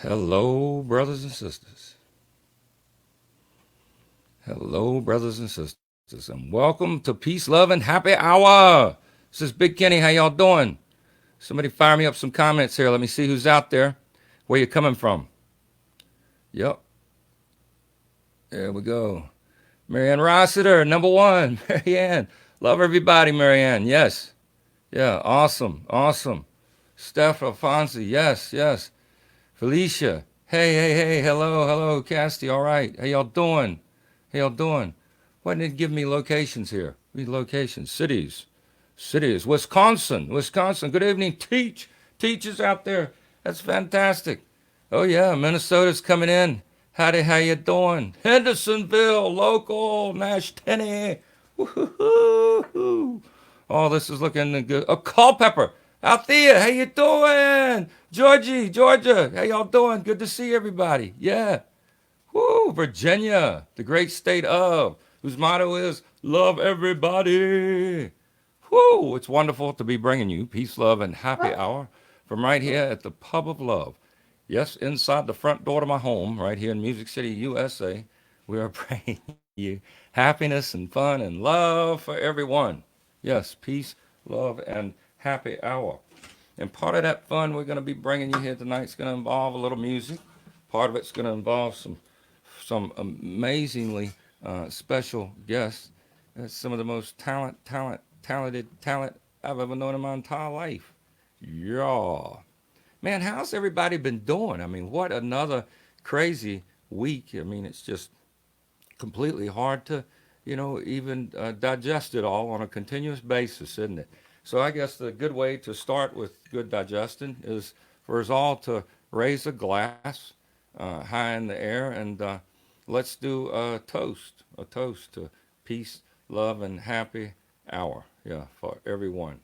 Hello, brothers and sisters. Hello, brothers and sisters, and welcome to Peace, Love, and Happy Hour. This is Big Kenny. How y'all doing? Somebody fire me up some comments here. Let me see who's out there. Where you coming from? Yep, there we go. Marianne Rossiter, number one. Marianne, love everybody, Marianne. Yes, yeah, awesome, awesome. Steph Alfonsi, yes, yes. Felicia, hey, hello, hello, Casty. All right, how y'all doing? How y'all doing? Why didn't it give me locations here? Read locations, cities. Wisconsin. Good evening, teachers out there. That's fantastic. Oh yeah, Minnesota's coming in. Howdy, how you doing? Hendersonville, local, Nash Tenney. Woo-hoo-hoo. Oh, this is looking good. Oh, Culpeper, Althea, how you doing? Georgie, Georgia, how y'all doing? Good to see everybody. Yeah. Woo, Virginia, the great state of, whose motto is love everybody. Woo, it's wonderful to be bringing you peace, love, and happy hour from right here at the Pub of Love. Yes, inside the front door to my home, right here in Music City, USA, we are praying you happiness and fun and love for everyone. Yes, peace, love, and happy hour. And part of that fun we're going to be bringing you here tonight is going to involve a little music. Part of it's going to involve some amazingly special guests. Some of the most talented talent I've ever known in my entire life. Yeah. Man, how's everybody been doing? I mean, what another crazy week. I mean, it's just completely hard to, even digest it all on a continuous basis, isn't it? So I guess the good way to start with good digestion is for us all to raise a glass high in the air and let's do a toast to peace, love, and happy hour. Yeah, for everyone,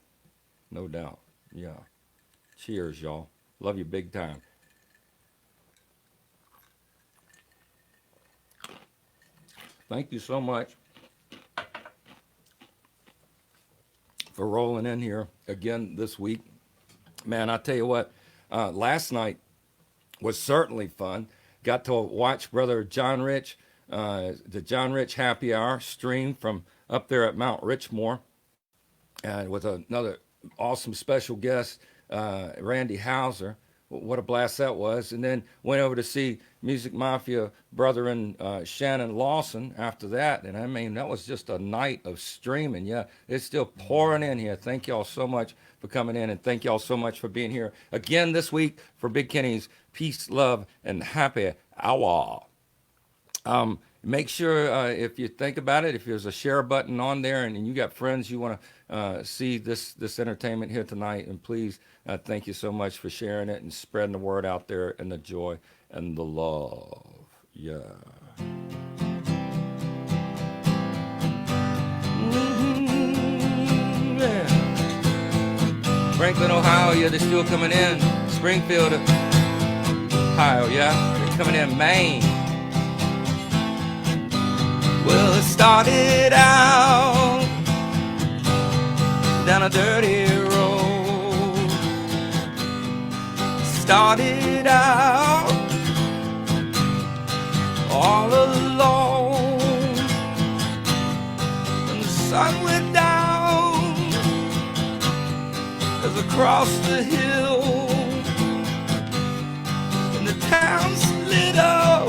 no doubt. Yeah. Cheers, y'all. Love you big time. Thank you so much for rolling in here again this week. Man, I tell you what, last night was certainly fun. Got to watch Brother John Rich, the John Rich Happy Hour stream from up there at Mount Richmore, and with another awesome special guest, Randy Hauser. What a blast that was. And then went over to see Music Mafia brother and Shannon Lawson after that. And I mean, that was just a night of streaming. Yeah, it's still pouring in here. Thank y'all so much for coming in. And thank y'all so much for being here again this week for Big Kenny's Peace, Love, and Happy Hour. Make sure if you think about it, if there's a share button on there and you got friends you want to see this entertainment here tonight, and please thank you so much for sharing it and spreading the word out there and the joy and the love. Yeah. Yeah. Franklin, Ohio, yeah, they're still coming in. Springfield, Ohio, yeah, they're coming in. Maine. Well, it started out down a dirty road. Started out all alone. And the sun went down as across the hill. And the town lit up.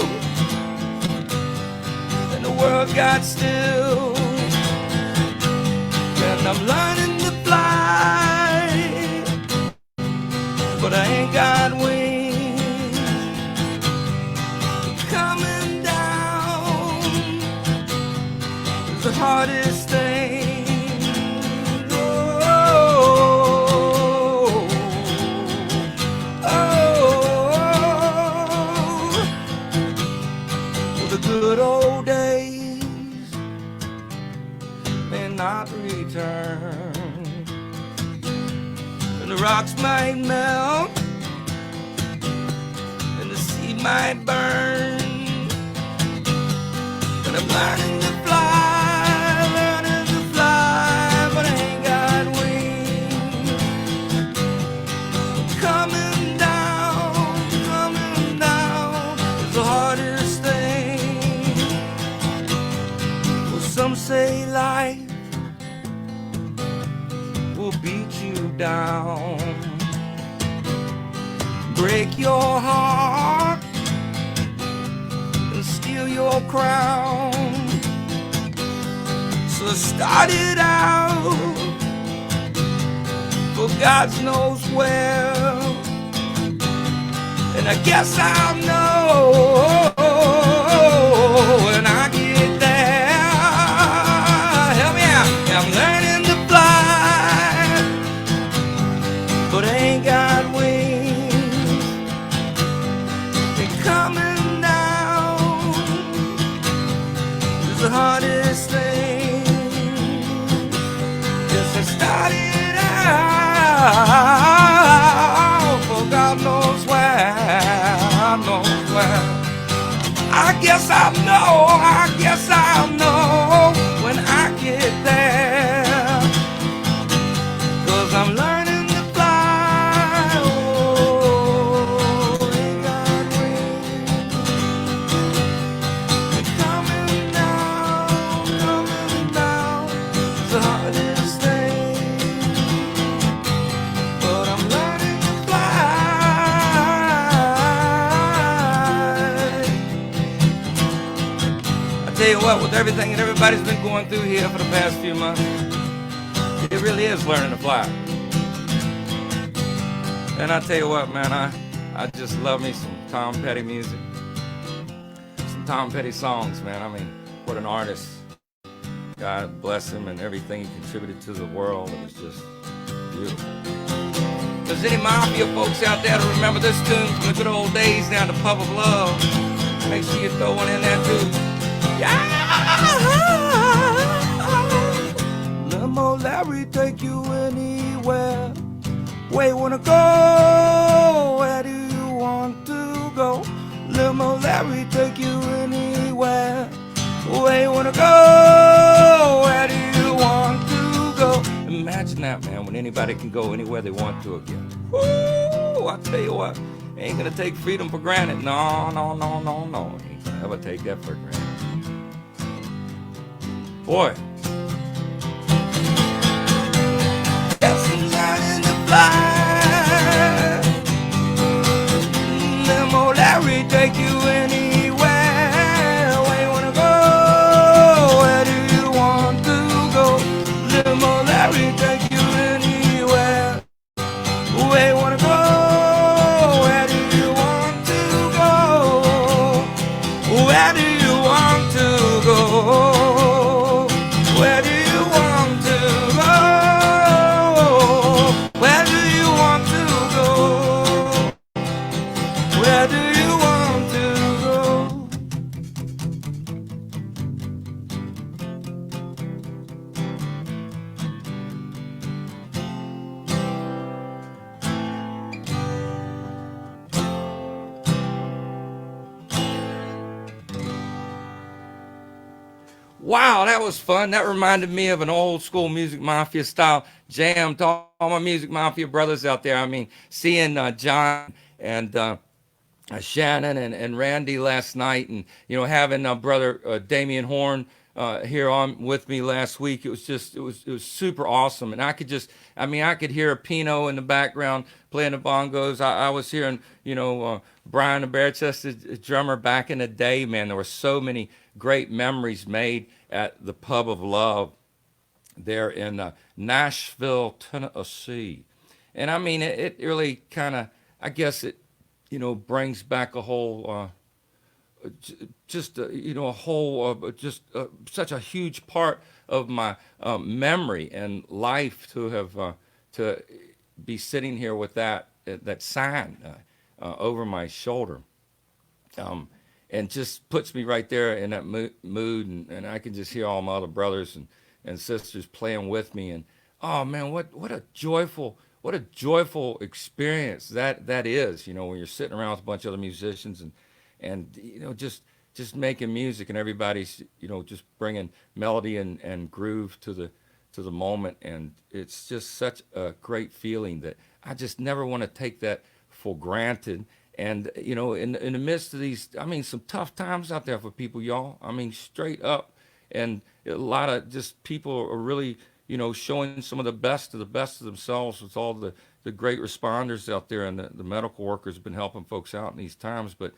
The world got still, and I'm learning to fly, but I ain't got wings. Coming down is the hardest thing. Oh, oh, the good old days may not return, and the rocks might melt, and the sea might burn, but I'm learning to fly, but I ain't got wings. Coming down life will beat you down, break your heart and steal your crown. So start it out for God knows where, and I guess I'll know when I get there. Help me out. I'm learning to fly, but I ain't got wings. They're coming down. It's the hardest thing. Yes, I started out for God knows where, God knows where. I guess I'll know when I get there, 'cause I'm learning to fly. Oh, ain't got wings. They're coming down. It's the hardest thing, but I'm learning to fly. I tell you what, with everything that everybody's been going through here for the past few months, it really is learning to fly. And I tell you what, man, I just love me some Tom Petty music, some Tom Petty songs, man. I mean, what an artist. God bless him and everything he contributed to the world. It was just beautiful. If there's any Mafia folks out there to remember this tune from the good old days down to Pub of Love, make sure you throw one in there too. Yeah! Limo Larry take you anywhere. Where you wanna go? Where do you want to go? Limo Larry take you anywhere. Where you wanna go? Where do you want to go? Imagine that, man, when anybody can go anywhere they want to again. Woo! I tell you what, ain't gonna take freedom for granted. No. Ain't gonna ever take that for granted. Boy. Yes, I'm learning to fly. Limo Larry take you anywhere. Where you wanna go? Where do you want to go? Limo Larry take you anywhere. Where you wanna go? Where do you want to go? Where do you want to go? Where do you want to go? Where do you want to go? Where do you want to go? Wow, that was fun. That reminded me of an old school Music Mafia style jam to all my Music Mafia brothers out there. I mean, seeing John and Shannon and Randy last night, and having brother Damian Horn here on with me last week. It was just it was super awesome, and I could hear Pino in the background playing the bongos. I was hearing Brian the Barchester drummer back in the day. Man, there were so many great memories made at the Pub of Love there in Nashville, Tennessee. And I mean, it really kind of, I guess it, brings back a whole, a whole, such a huge part of my memory and life to have, to be sitting here with that sign over my shoulder. And just puts me right there in that mood, and I can just hear all my other brothers and sisters playing with me, and oh man, what a joyful experience that is, when you're sitting around with a bunch of other musicians and just making music, and everybody's just bringing melody and groove to the moment, and it's just such a great feeling that I just never want to take that for granted. And in the midst of these, I mean, some tough times out there for people, y'all. I mean, straight up. And a lot of just people are really, showing some of the best of themselves with all the great responders out there, and the medical workers have been helping folks out in these times. But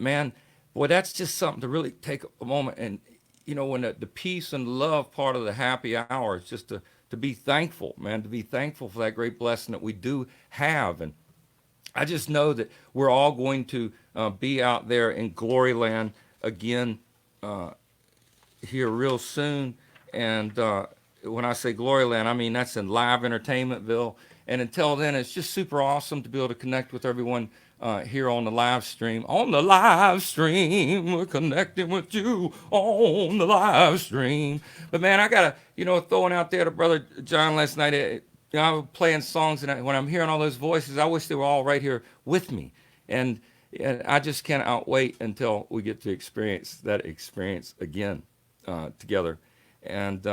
man, boy, that's just something to really take a moment. And when the peace and love part of the happy hour is just to be thankful, man, to be thankful for that great blessing that we do have. And I just know that we're all going to be out there in glory land again here real soon. And when I say glory land, I mean that's in live entertainmentville. And until then, it's just super awesome to be able to connect with everyone here on the live stream. On the live stream, we're connecting with you on the live stream. But man, I gotta, throwing out there to Brother John last night. I was playing songs, and when I'm hearing all those voices, I wish they were all right here with me. And I just cannot wait until we get to experience that experience again together. And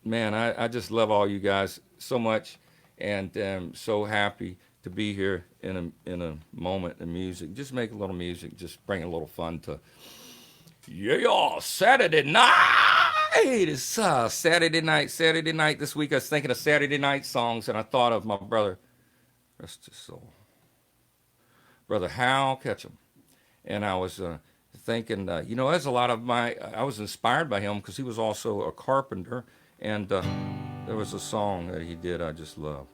man, I just love all you guys so much, and am so happy to be here in a moment in music. Just make a little music, just bring a little fun to Saturday night. It's Saturday night. Saturday night this week. I was thinking of Saturday night songs, and I thought of my brother, rest his soul, Brother Hal Ketchum. And I was thinking, there's a lot of I was inspired by him because he was also a carpenter, and there was a song that he did I just love.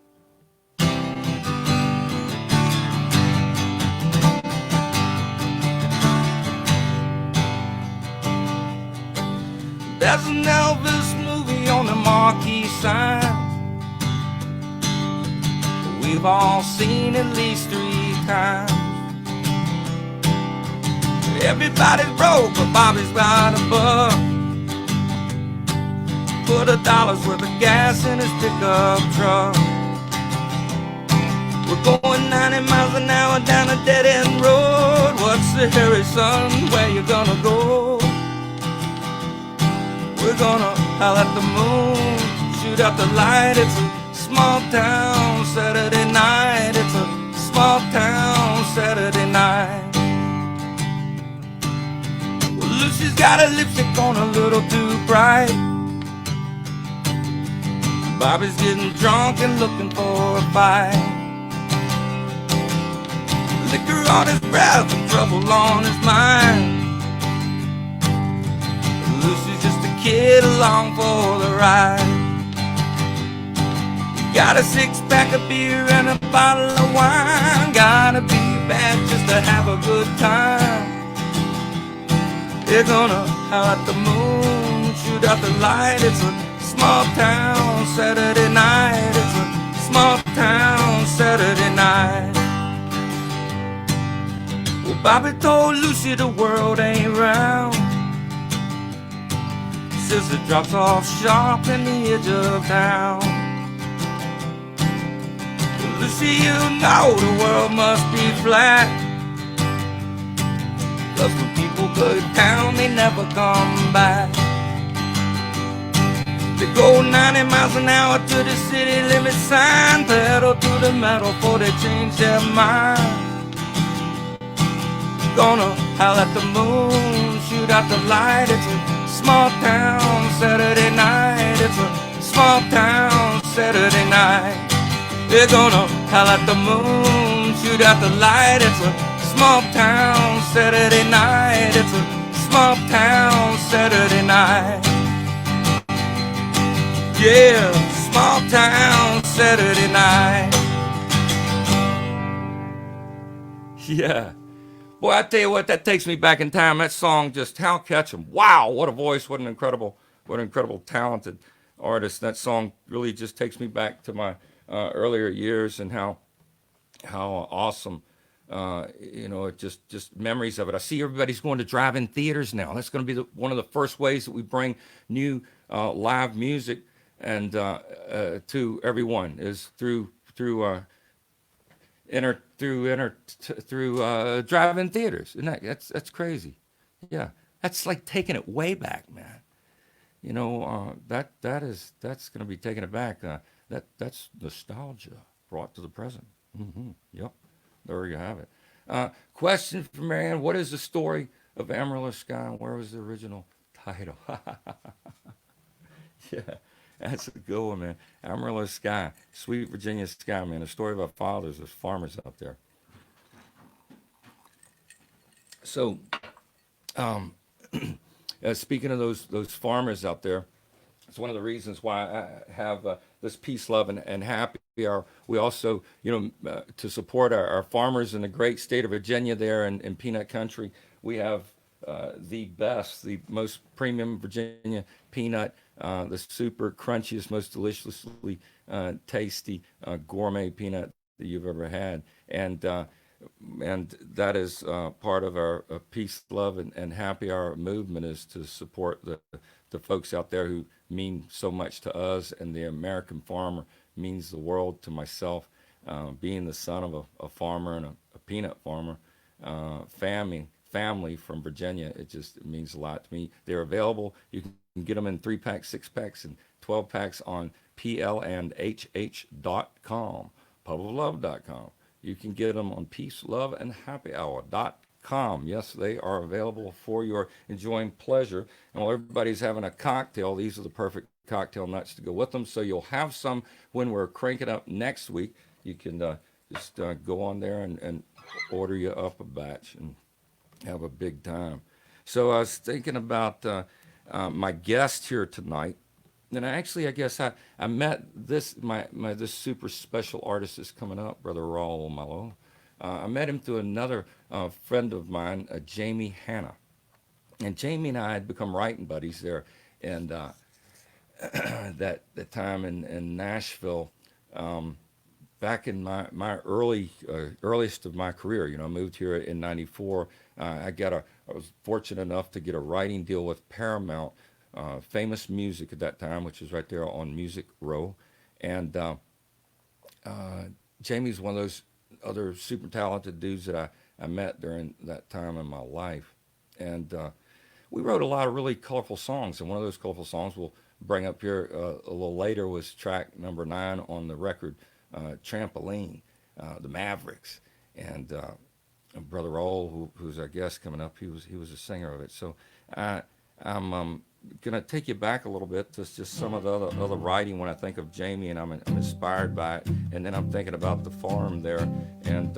There's an Elvis movie on the marquee sign. We've all seen at least 3 times. Everybody's broke, but Bobby's got a buck. Put $1 worth of gas in his pickup truck. We're going 90 miles an hour down a dead-end road. What's the hurry, son? Where you gonna go? We're gonna howl at the moon, shoot out the light. It's a small town Saturday night. It's a small town Saturday night. Well, Lucy's got her lipstick on a little too bright. Bobby's getting drunk and looking for a fight. Liquor on his breath and trouble on his mind. Lucy's just a kid along for the ride. Got a 6-pack of beer and a bottle of wine. Gotta be bad just to have a good time. They're gonna howl at the moon, shoot out the light. It's a small town Saturday night. It's a small town Saturday night. Well, Bobby told Lucy the world ain't round. Says it drops off sharp in the edge of town. Well, Lucy, you know the world must be flat. 'Cause when people go down, they never come back. They go 90 miles an hour to the city limit sign, pedal to the metal before they change their mind. Gonna howl at the moon, shoot out the light. It's a small town Saturday night. It's a small town Saturday night. They're gonna howl at the moon, shoot out the light. It's a small town Saturday night. It's a small town Saturday night. Yeah, small town Saturday night. Yeah. Boy, I tell you what, that takes me back in time. That song, just Hal Ketchum. Wow, what a voice! What an incredible, talented artist. That song really just takes me back to my earlier years, and how awesome. It just memories of it. I see everybody's going to drive-in theaters now. That's going to be one of the first ways that we bring new live music and to everyone is through drive-in theaters. Isn't that's crazy? Yeah, that's like taking it way back, man. That's going to be taking it back. That's nostalgia brought to the present. Yep, there you have it. Question for Marianne: what is the story of Amarillo Sky, and where was the original title? Yeah, that's a good one, man. Amarillo Sky, Sweet Virginia Sky, man. The story of our fathers as farmers out there. So, um, speaking of those farmers out there, it's one of the reasons why I have this peace, love, and happy hour. We also, to support our farmers in the great state of Virginia there in peanut country, we have the best, the most premium Virginia peanut, the super crunchiest, most deliciously tasty gourmet peanut that you've ever had. And that is part of our peace, love, and happy hour movement is to support the folks out there who mean so much to us, and the American farmer means the world to myself. Being the son of a farmer and a peanut farmer, family from Virginia, it means a lot to me. They're available. You can get them in 3 packs, 6 packs, and 12 packs on plandhh.com, puddleoflove.com. You can get them on peaceloveandhappyhour.com. Yes, they are available for your enjoying pleasure. And while everybody's having a cocktail, these are the perfect cocktail nuts to go with them. So you'll have some when we're cranking up next week. You can just go on there and order you up a batch and have a big time. So I was thinking about my guest here tonight. And I guess I met this this super special artist that's coming up, Brother Raul Malo. I met him through another friend of mine, Jamie Hanna. And Jamie and I had become writing buddies there, and that time in Nashville, back in my earliest of my career. I moved here in '94. I was fortunate enough to get a writing deal with Paramount. Famous Music at that time, which is right there on Music Row. And Jamie's one of those other super talented dudes that I met during that time in my life. And we wrote a lot of really colorful songs. And one of those colorful songs we'll bring up here a little later was track number 9 on the record, Trampoline, the Mavericks. And Brother Raul, who's our guest coming up, he was a singer of it. So I'm going to take you back a little bit to just some of the other writing when I think of Jamie, and I'm inspired by it. And then I'm thinking about the farm there, and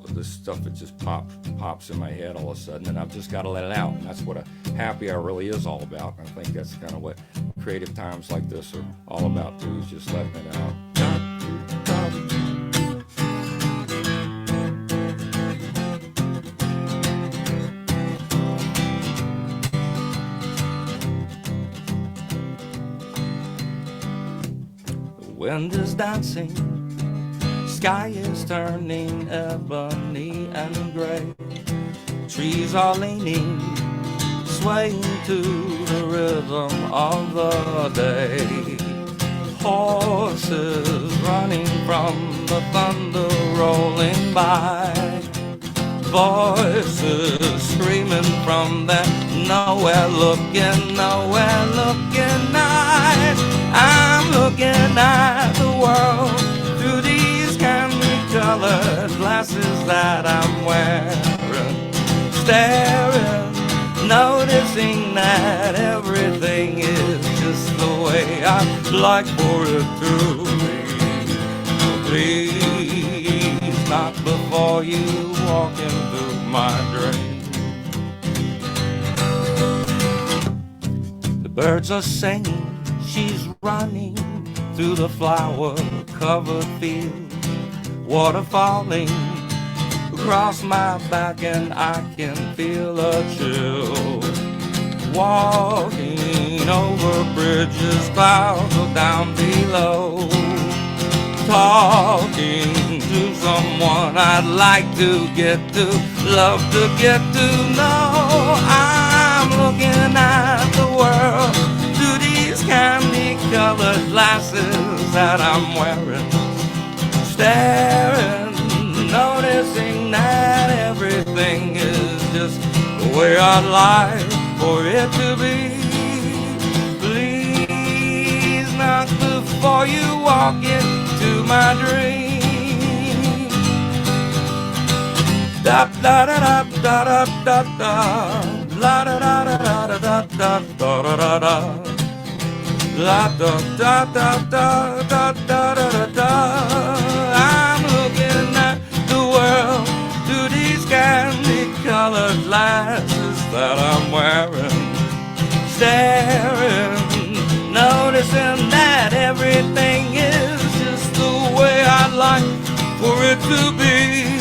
this stuff that just pops in my head all of a sudden, and I've just got to let it out. And that's what a happy hour really is all about. And I think that's kind of what creative times like this are all about too, is just letting it out. Wind is dancing, sky is turning ebony and gray. Trees are leaning, swaying to the rhythm of the day. Horses running from the thunder rolling by. Voices screaming from that nowhere looking night. I'm looking at the world through these candy-colored glasses that I'm wearing. Staring, noticing that everything is just the way I'd like for it to be. Please, not before you walk into my dream. The birds are singing. She's running through the flower-covered field. Water falling across my back and I can feel a chill. Walking over bridges, clouds are down below. Talking to someone I'd like to love to get to know. I'm looking at the world through these candy-colored glasses that I'm wearing. Staring, noticing that everything is just the way I'd like for it to be. Please, not before you walk into my dream. Da da da da da da da da, la da da da da da da da da da. Da da da da da da da da da. I'm looking at the world through these candy-colored glasses that I'm wearing. Staring, noticing that everything is just the way I'd like for it to be.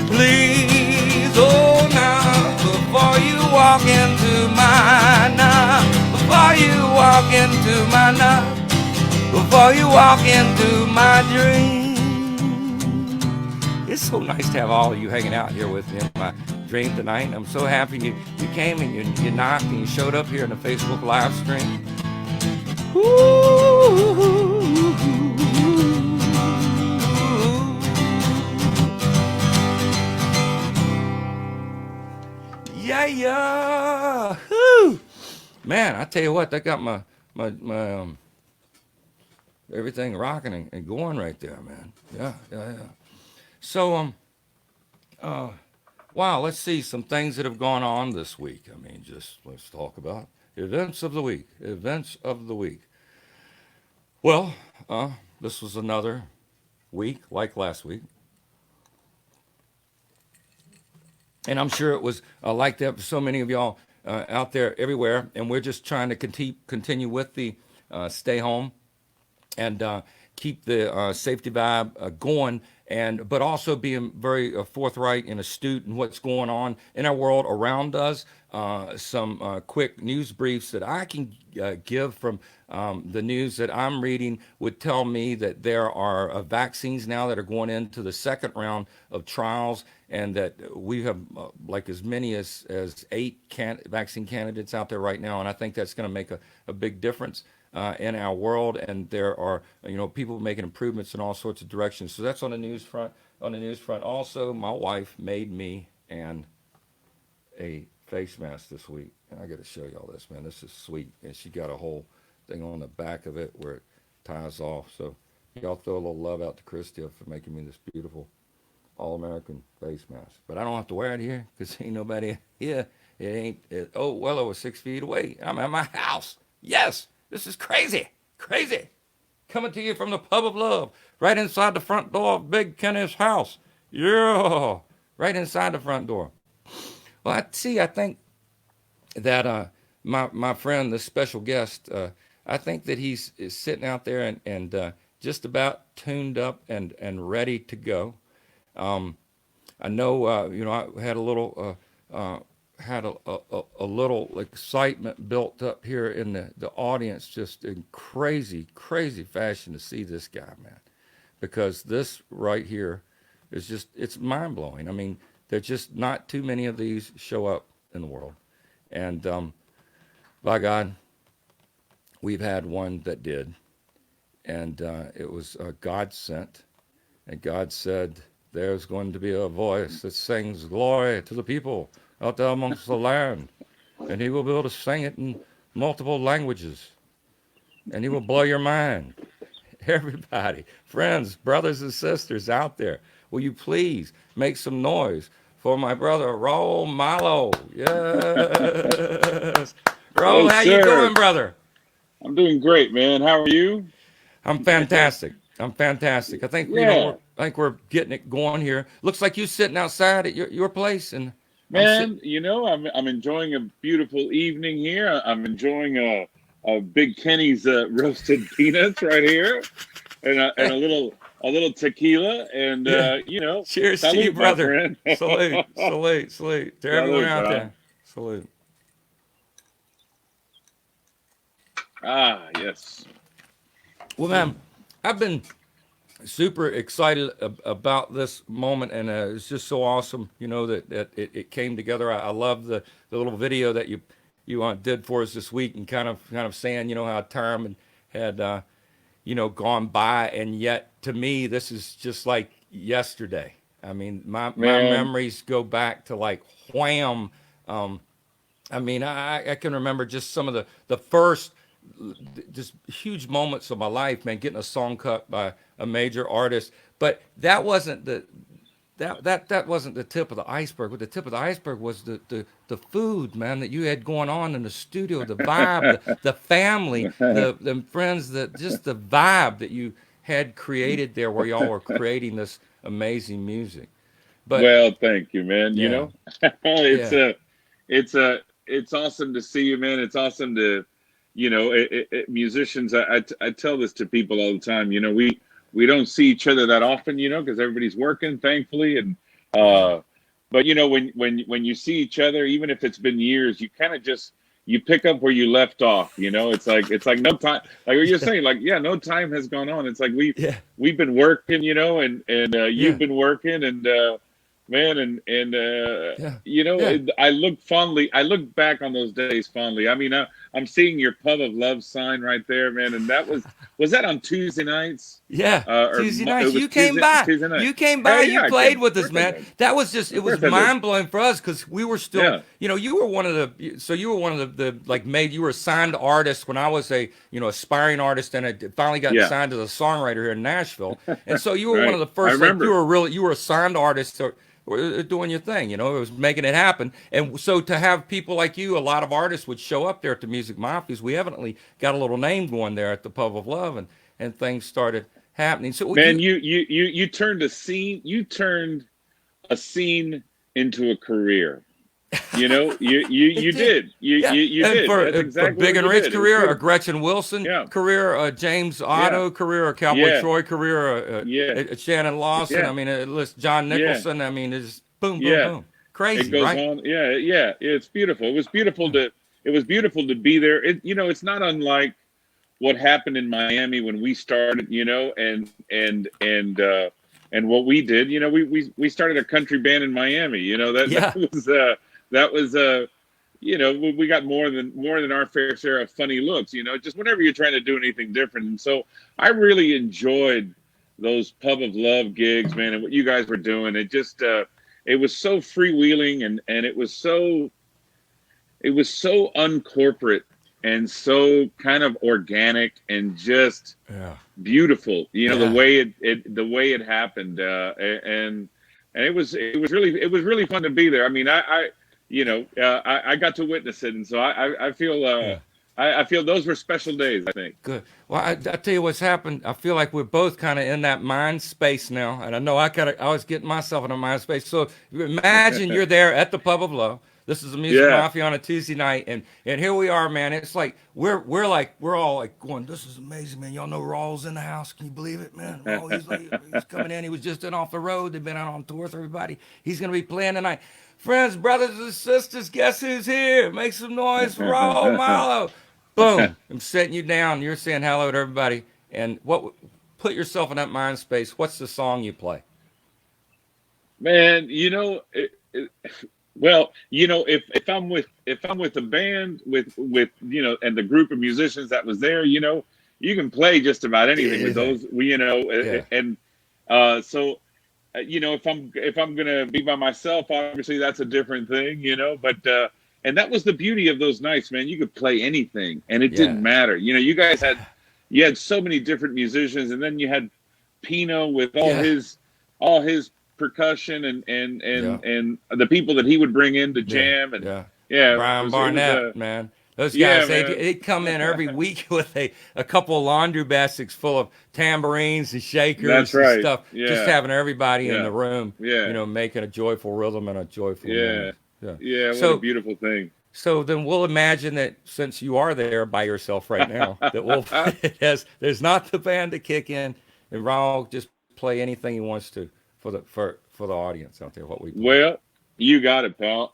Please, oh now, before you walk into my now, before you walk into my now, before you walk into my dream. It's so nice to have all of you hanging out here with me in my dream tonight. I'm so happy you came and you knocked and you showed up here in the Facebook live stream. Ooh. Yeah. Woo. Man, I tell you what, that got my everything rocking and going right there, man. Yeah. So wow, let's see some things that have gone on this week. I mean, just let's talk about events of the week. Events of the week. Well, this was another week like last week. And I'm sure it was like that for so many of y'all out there everywhere. And we're just trying to continue with the stay home and keep the safety vibe going, but also being very forthright and astute in what's going on in our world around us. Some quick news briefs that I can give from the news that I'm reading would tell me that there are vaccines now that are going into the second round of trials, and that we have like as many as 8 vaccine candidates out there right now, and I think that's going to make a big difference in our world. And there are people making improvements in all sorts of directions. So that's on the news front. On the news front, also, my wife made me a face mask this week. I got to show y'all this, man. This is sweet, and she got a whole thing on the back of it where it ties off. So y'all throw a little love out to Christia for making me this beautiful all-American face mask. But I don't have to wear it here because ain't nobody here. It ain't. Oh, well, over 6 feet away. I'm at my house. Yes. This is crazy, coming to you from the pub of love, right inside the front door of Big Kenny's house. Yeah, right inside the front door. Well, I think that my friend, this special guest, I think that is sitting out there and just about tuned up and ready to go. I know, I had a little a little excitement built up here in the audience, just in crazy fashion to see this guy, man. Because this right here is just, it's mind blowing. I mean, there's just not too many of these show up in the world. And by God, we've had one that did. And it was God sent. And God said, there's going to be a voice that sings glory to the people out there amongst the land, and he will be able to sing it in multiple languages, and he will blow your mind. Everybody, friends, brothers and sisters out there, will you please make some noise for my brother Raul Malo? Yes. Raul, Yes, how sir. you doing, brother? I'm doing great, man. How are you? I'm fantastic. I think Yeah, I think we're getting it going here. Looks like you sitting outside at your place, and I'm sitting. man. I'm enjoying a beautiful evening here. I'm enjoying a Big Kenny's roasted peanuts right here, and a little tequila, and Yeah. Cheers to you, salute, my brother. friend. Salute to everyone Salute, out bro. there. Salute. Ah, yes. Well, man, I've been super excited about this moment, and it's just so awesome, that it came together. I love the little video that you did for us this week, and kind of saying, how time had gone by, and yet to me this is just like yesterday. I mean, my Man, memories go back to like wham. I mean, I can remember just some of the first just huge moments of my life, man, getting a song cut by a major artist. But that wasn't that wasn't the tip of the iceberg. What the tip of the iceberg was the food, man, that you had going on in the studio, the vibe, the family, the friends, that just the vibe that you had created there, where y'all were creating this amazing music. But Well, thank you, man. You yeah, know, it's yeah, a, it's awesome to see you, man. It's awesome to, musicians. I tell this to people all the time. You know, we don't see each other that often, because everybody's working, thankfully, and yeah, uh, but when you see each other, even if it's been years, you kind of just you pick up where you left off. It's like no time. Like what you're saying, like yeah, no time has gone on. It's like yeah, we've been working, and you've yeah, been working, and man, and yeah, yeah. I look back on those days fondly. I mean, I'm seeing your Pub of Love sign right there, man, and was that on Tuesday nights? Yeah, Or Tuesday it nights. was You came by. Tuesday night. You came by. Hell You yeah, I played came. with Of us, course I man. did. That was just. It Of was course I did. mind blowing for us because we were still. Yeah, You were one of the. So you were one of the like made. You were a signed artist when I was a aspiring artist, and I finally got yeah, signed as a songwriter here in Nashville. And so you were one of right. the I first. Like remember. you were a signed artist. Doing your thing, it was making it happen. And so to have people like you, a lot of artists would show up there at the Music Mafias. We evidently got a little name going there at the Pub of Love, and things started happening. So Man, you turned a scene. You turned a scene into a career. You it did. did. You Yeah, you you and did. for That's a exactly Big what and you Rich did. It was career, a beautiful. Gretchen Wilson Yeah, career, a James yeah, Otto career, a Cowboy yeah, Troy career, yeah, a Shannon Lawson. I yeah, mean, a list John yeah, Nicholson. I mean, it's boom, boom, yeah. boom, It crazy, goes right? on. Yeah, yeah. It's beautiful. It was beautiful to be there. It's not unlike what happened in Miami when we started, and what we did. We started a country band in Miami. That Yeah, was that was we got more than our fair share of funny looks. Just whenever you're trying to do anything different. And so I really enjoyed those Pub of Love gigs, man, and what you guys were doing. It was so freewheeling, and it was so uncorporate and so kind of organic and just yeah, beautiful. The yeah. way it happened, and it was really fun to be there. I mean, I got to witness it, and so I feel Yeah. I feel those were special days, I think. Good. Well, I tell you what's happened. I feel like we're both kind of in that mind space now, and I know I was getting myself in a mind space. So imagine you're there at the Pub of Love. This is the Music Yeah. Mafia on a Tuesday night, and here we are, man. It's like we're all like going, "This is amazing, man." Y'all know Rawls in the house. Can you believe it, man? Rawl, he's coming in. He was just in off the road. They've been out on tour with everybody. He's gonna be playing tonight. Friends, brothers, and sisters, guess who's here? Make some noise for Raul Malo. Boom. I'm setting you down. You're saying hello to everybody. And put yourself in that mind space. What's the song you play? Man, well, if I'm with a band and the group of musicians that was there, you can play just about anything with Anything. those. Yeah. And so if I'm gonna be by myself, obviously that's a different thing, But and that was the beauty of those nights, man. You could play anything, and it didn't Yeah. matter. You had so many different musicians, and then you had Pino with all Yeah. his percussion and Yeah. and the people that he would bring in to Yeah. jam, and Yeah. yeah, Brian Barnett, man. Those yeah, guys, man, they'd come in every week with a couple of laundry baskets full of tambourines and that's shakers and right, stuff, just yeah, having everybody in yeah, the room, yeah, making a joyful rhythm and a joyful yeah, noise. Yeah. yeah. What a So beautiful thing. So then we'll imagine that since you are there by yourself right now, that there's not the band to kick in, and Raul just play anything he wants to for the audience out there. What we play. Well, you got it, pal.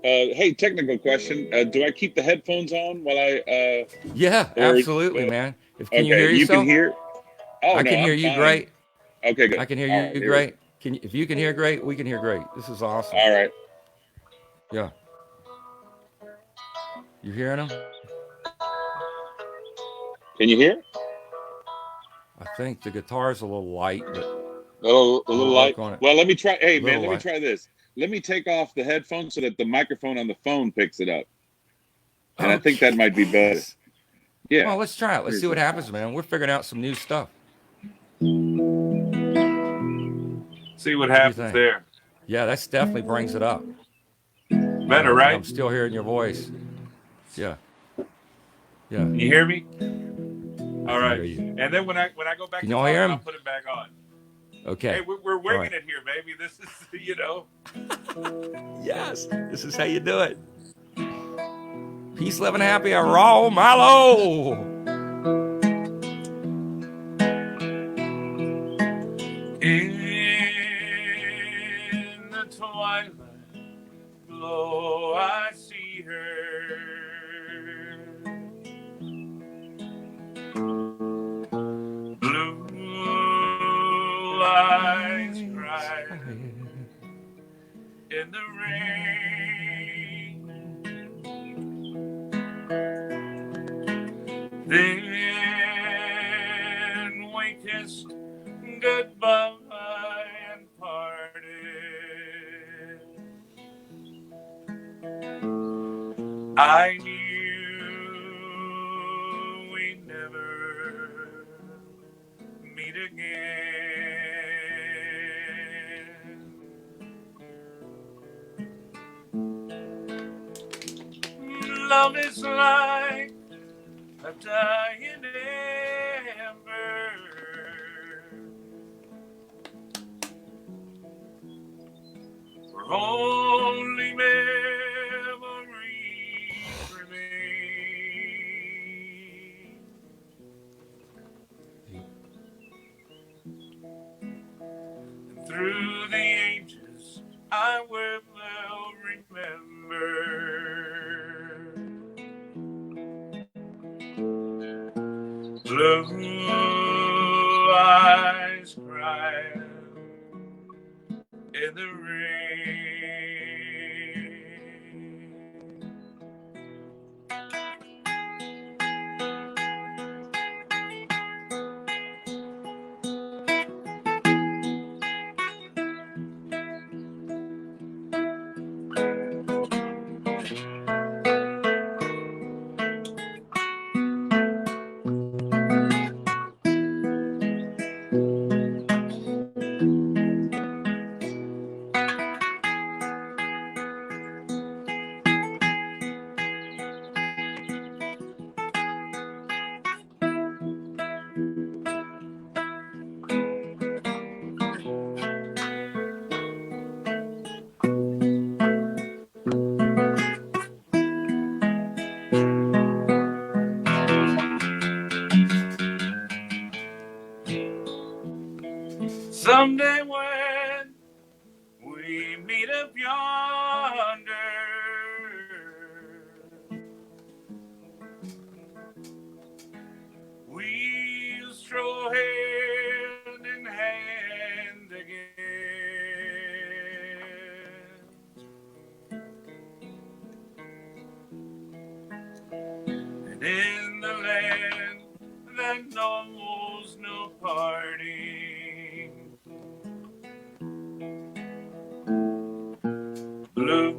Hey, technical question. Do I keep the headphones on while Yeah, or absolutely, man. Can you okay, hear you can yourself? hear? Oh I no, can hear I'm you fine. great. Okay, I good. can hear All right, you here we go. great. If you can hear great, we can hear great. This is awesome. All right. Yeah, you hearing them? Can you hear? I think the guitar's a little light, but A little we'll light. work on it. Well, let me try. Hey, A man, little let me light. try this. Let me take off the headphones so that the microphone on the phone picks it up, and I think that Okay. might be better. Yeah. Well, let's try it. Let's Here see you what go. happens, man. We're figuring out some new stuff. See what What do you happens think? there. Yeah, that's definitely brings it up. Better, And right? I'm still hearing your voice. Yeah, yeah. You hear me? I All can right. hear you. And then when I go back Can to y'all hear talking, I'll him? put it back on. Okay. Hey, we're All winging right. it here, baby. This is, you know. Yes, this is how you do it. Peace, love, and happy. Raw Milo. In the twilight glow, I see her. Blue eyes cry in the rain. Then we kissed goodbye and parted. I knew we'd never meet again. Love is like a dying ember, where only memories remain. And through the ages, I will remember. Blue eyes crying in the rain. Someday when we meet up yonder, we'll stroll hand in hand again. And in the land that knows no parting, blue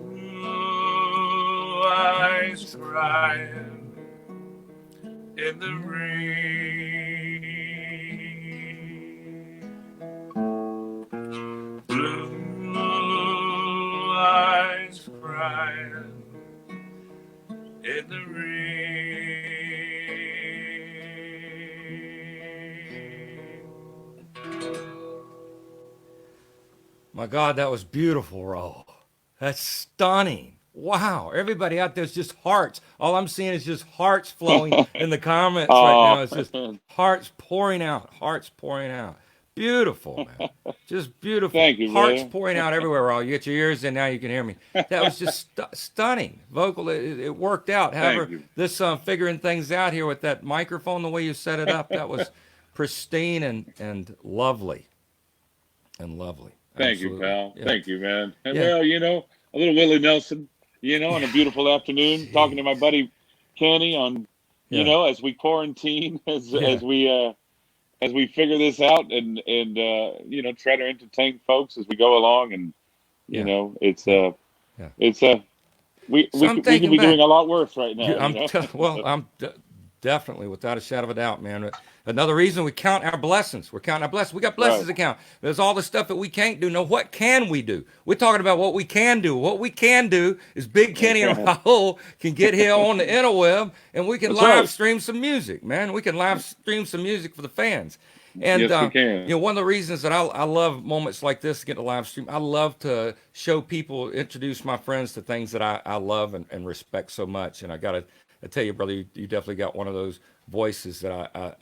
eyes crying in the rain. Blue eyes crying in the rain. My God, that was beautiful, Ro. That's stunning. Wow. Everybody out there's just hearts. All I'm seeing is just hearts flowing in the comments right now. It's just hearts pouring out, hearts pouring out. Beautiful, man. Just beautiful. Thank you, Hearts brother. pouring out everywhere, Ro. You get your ears in now, you can hear me. That was just stunning. Vocal, it worked out. However, Thank you. this figuring things out here with that microphone, the way you set it up, that was pristine and lovely. And lovely. Thank you, Absolutely. pal. Yeah. Thank you, man. And Yeah. well, you know, a little Willie Nelson, you know, on a beautiful afternoon, talking to my buddy Kenny on, you Yeah. know, as we quarantine, as Yeah. as we figure this out and you know, try to entertain folks as we go along, and you Yeah. know, it's Yeah. we So I'm we could thinking be back. doing a lot worse right now, you know. Well, So, I'm definitely, without a shadow of a doubt, man. Another reason we count our blessings. We're counting our blessings. We got blessings Right. to count. There's all the stuff that we can't do. Now, what can we do? We're talking about what we can do. What we can do is Big That's Kenny and right. Raul can get here on the interweb, and we can That's live right. stream some music, man. We can live stream some music for the fans. And Yes, we can. one of the reasons that I love moments like this, get to live stream, I love to show people, introduce my friends to things that I love and respect so much. And I tell you, brother, you definitely got one of those voices that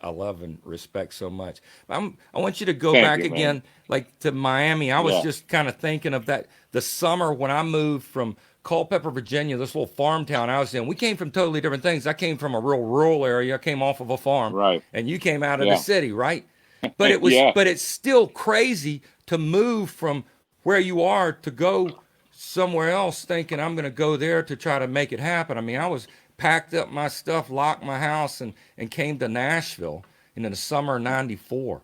I love and respect so much. I want you to go Thank back you, man. again, like to Miami. I was Yeah. just kind of thinking of that the summer when I moved from Culpeper, Virginia, this little farm town I was in. We came from totally different things. I came from a real rural area. I came off of a farm, Right. and you came out of the Yeah. city, right? Yeah. But it's still crazy to move from where you are to go somewhere else thinking I'm going to go there to try to make it happen. I mean, I was packed up my stuff, locked my house, and came to Nashville in the summer of '94.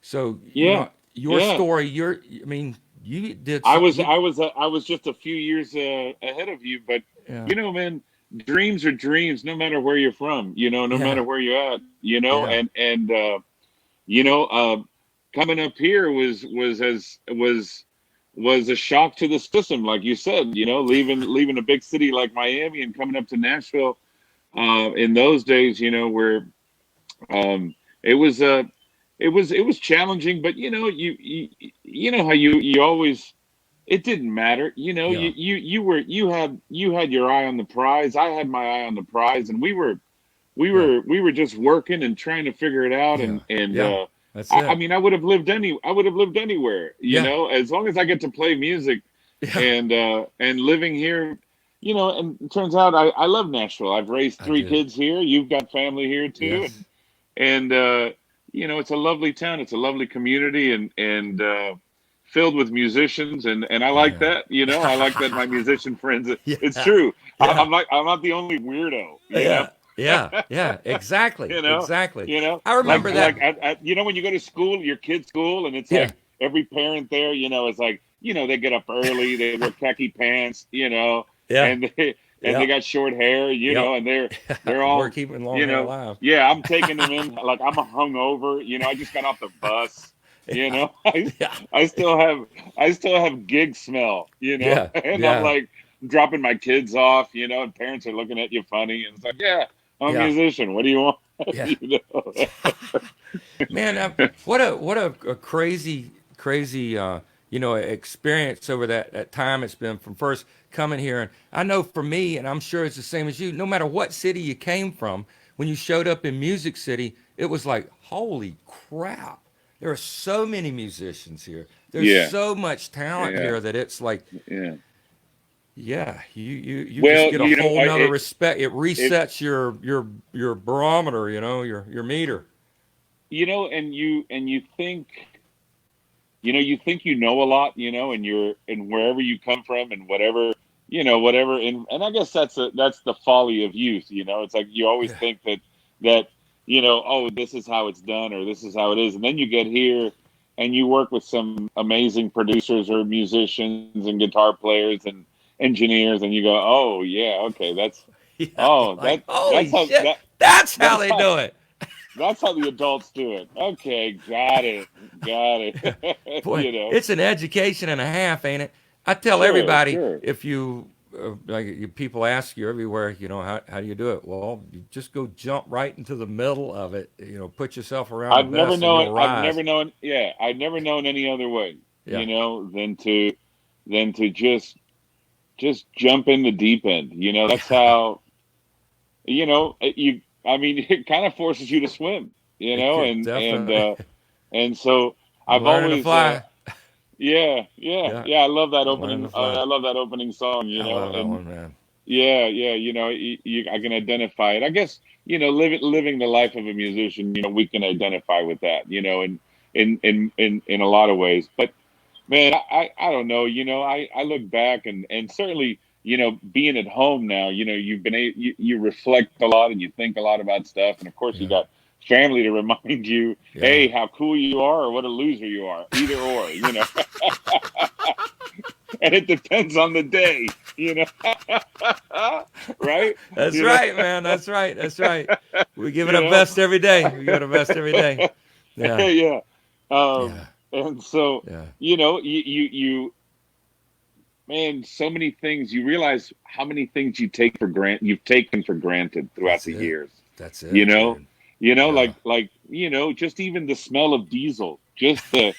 So, Yeah. your Yeah. story, I mean, you did I something. was I was just a few years ahead of you, but Yeah, man, dreams are dreams no matter where you're from, no yeah, matter where you're at, yeah, and you know, coming up here was a shock to the system, like you said, leaving a big city like Miami and coming up to Nashville in those days, where it was it was challenging, but you know how you always it didn't matter. yeah, You had your eye on the prize. I had my eye on the prize, and yeah, we were just working and trying to figure it out. yeah, And yeah. That's I it. mean, I would have lived anywhere. Yeah, As long as I get to play music yeah, and living here. And it turns out I love Nashville. I've raised I three do. kids here. You've got family here too, Yes. and it's a lovely town. It's a lovely community, and filled with musicians, and I like Yeah. that. I like that my musician friends. It's Yeah. true. Yeah. I'm not the only weirdo. Yeah. Yeah. Yeah. Exactly. You know. Exactly. I Like remember that. when you go to school, your kid's school, and it's Yeah. like every parent there, is like they get up early, they wear khaki pants, Yeah. and they Yeah. got short hair, Yep. and they're We're all keeping long hair alive. yeah, I'm taking them in like I'm hungover, I just got off the bus, Yeah. I, Yeah. I still have gig smell, Yeah. and I'm Yeah. like dropping my kids off, and parents are looking at you funny, and it's like, yeah, I'm a Yeah. musician. What do you want? Yeah. you know? Man, what a crazy experience over that time it's been from first coming here. And I know for me, and I'm sure it's the same as you, no matter what city you came from, when you showed up in Music City, it was like, holy crap. There are so many musicians here. There's Yeah, so much talent yeah, here that it's like, yeah. yeah, you just Well, get a whole nother it, respect. It it resets your barometer, your meter. and you think you think you know a lot, and wherever you come from and whatever, and I guess that's the folly of youth, it's like you always Yeah. think that oh, this is how it's done or this is how it is, and then you get here and you work with some amazing producers or musicians and guitar players and engineers, and you go, oh yeah, okay, Yeah, oh like, that's holy how shit, that's how that's they how do it. that's how the adults do it. Okay, got Yeah. it. Boy, it's an education and a half, ain't it? I tell everybody Sure. if people ask you everywhere, how do you do it? Well, you just go jump right into the middle of it. Put yourself around the best, and you'll rise. I've never known any other way, Yeah, than to just jump in the deep end. That's how, I mean, it kind of forces you to swim, definitely. and so I'm I've learning to always, fly. Yeah, I love that I'm learning opening. to fly. I love that opening song, I love that and one, man. yeah, I can identify it. I guess, living the life of a musician, we can identify with that, in a lot of ways. But man, I don't know, I look back and certainly, being at home now, you've been you reflect a lot and you think a lot about stuff, and of course you Yeah, got family to remind you, yeah. hey, how cool you are or what a loser you are, either or. and it depends on the day, you know. Right? That's You know, right, man. That's right. That's right. We give it you our know. best every day. We give it our best every day. Yeah. Yeah. Yeah. And so, Yeah. you man, so many things. You realize how many things you've taken for granted throughout That's the it. years. That's You it, know, dude. Yeah. just even the smell of diesel, just the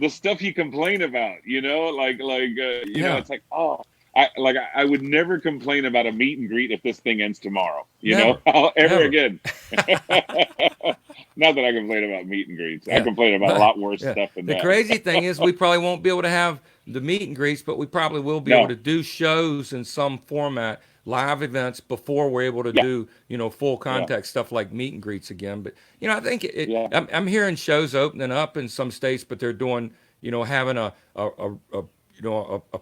stuff you complain about. Yeah. It's like, oh, I would never complain about a meet and greet if this thing ends tomorrow. Never. Ever Never. again. Not that I complain about meet and greets. I Yeah. complain about a But lot worse yeah. stuff than The that. crazy thing is we probably won't be able to have the meet and greets, but we probably will be able No. to do shows in some format, live events before we're able to Yeah. do, full Yeah. contact stuff like meet and greets again. But, I think Yeah. I'm hearing shows opening up in some states, but they're doing, having a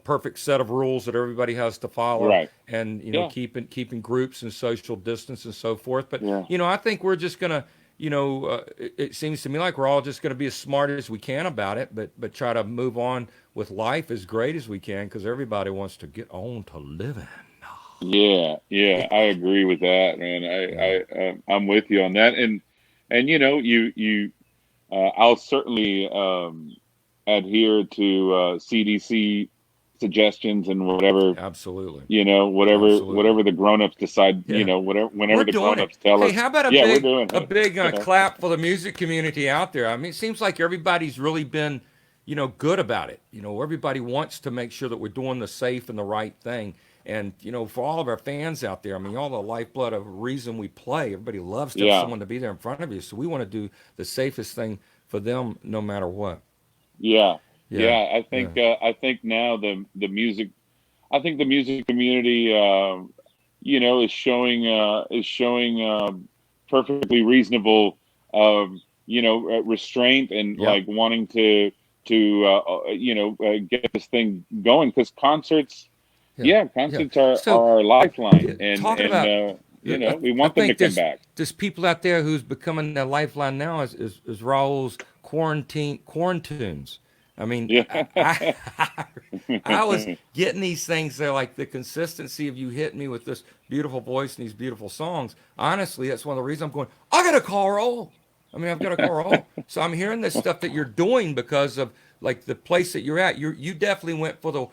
perfect set of rules that everybody has to follow, Right. and Yeah. keeping groups and social distance and so forth. But Yeah. I think we're just gonna, it seems to me like we're all just gonna be as smart as we can about it, but try to move on with life as great as we can because everybody wants to get on to living. Yeah, yeah, I agree with that, man. Yeah, I'm with you on that, and I'll certainly adhere to CDC suggestions and whatever absolutely, whatever absolutely. the grown-ups decide, Yeah. whenever We're the doing it. grown-ups tell Hey, us, how about a yeah, we're big doing a it. big clap for the music community out there? I mean, it seems like everybody's really been, good about it. Everybody wants to make sure that we're doing the safe and the right thing. And for all of our fans out there, I mean, all the lifeblood of reason we play. Everybody loves to have Yeah, someone to be there in front of you, so we want to do the safest thing for them, no matter what. yeah, Yeah, yeah. yeah, I think now the music, I think the music community, is showing perfectly reasonable, restraint and yep, like wanting to get this thing going because concerts, yeah, yeah, yeah. concerts are So, our lifeline, talking and about, we I want them to think come there's back. there's people out there who's becoming their lifeline now is Raul's quarantunes. I mean, Yeah, I was getting these things. They're like the consistency of you hitting me with this beautiful voice and these beautiful songs. Honestly, that's one of the reasons I'm going. I got to call Raul. I mean, I've got to call Raul. So I'm hearing this stuff that you're doing because of like the place that you're at. You definitely went for the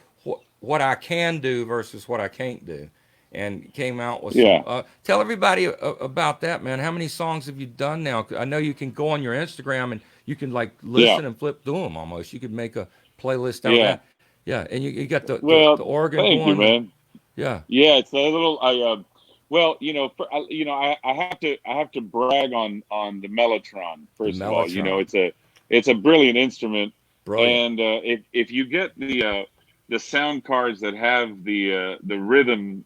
what I can do versus what I can't do, and came out with some. yeah, Tell everybody about that, man. How many songs have you done now? I know you can go on your Instagram and you can like yeah, listen and flip through them almost. You could make a playlist out of yeah. that. Yeah, and you got the Well, organ thank you, going. man. Yeah, Yeah, it's a little. Well, I have to brag on the Mellotron the first of all. Mellotron, It's a brilliant instrument, brilliant. and if you get the sound cards that have the rhythm